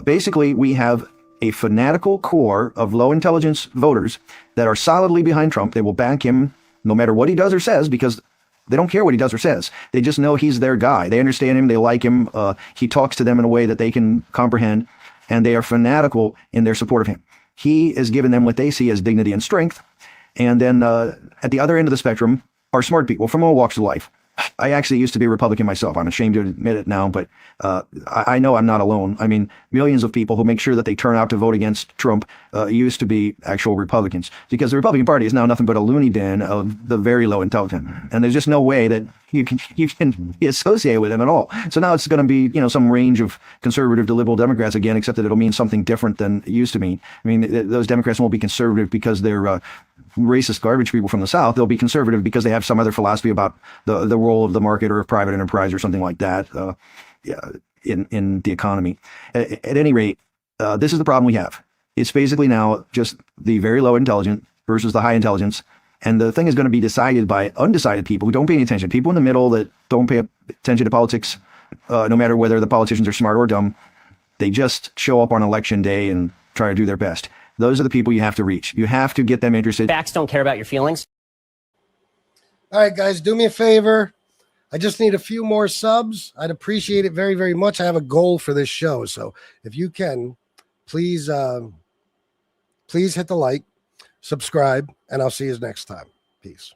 Basically, we have a fanatical core of low-intelligence voters that are solidly behind Trump. They will back him no matter what he does or says, because They don't care what he does or says. They just know he's their guy. They understand him. They like him. He talks to them in a way that they can comprehend, and they are fanatical in their support of him. He has given them what they see as dignity and strength. And then at the other end of the spectrum are smart people from all walks of life. I actually used to be a Republican myself. I'm ashamed to admit it now, but I know I'm not alone. I mean, millions of people who make sure that they turn out to vote against Trump used to be actual Republicans, because the Republican Party is now nothing but a loony bin of the very low intelligence. And there's just no way that you can be associated with them at all. So now it's going to be, some range of conservative to liberal Democrats again, except that it'll mean something different than it used to mean. I mean, those Democrats won't be conservative because they're racist garbage people from the South. They'll be conservative because they have some other philosophy about the role of the market or of private enterprise or something like that in the economy. At any rate, this is the problem we have. It's basically now just the very low intelligent versus the high intelligence. And the thing is going to be decided by undecided people who don't pay any attention. People in the middle that don't pay attention to politics, no matter whether the politicians are smart or dumb. They just show up on election day and try to do their best. Those are the people you have to reach. You have to get them interested. Facts don't care about your feelings. All right, guys, do me a favor. I just need a few more subs. I'd appreciate it very, very much. I have a goal for this show. So if you can, please hit the like, subscribe, and I'll see you next time. Peace.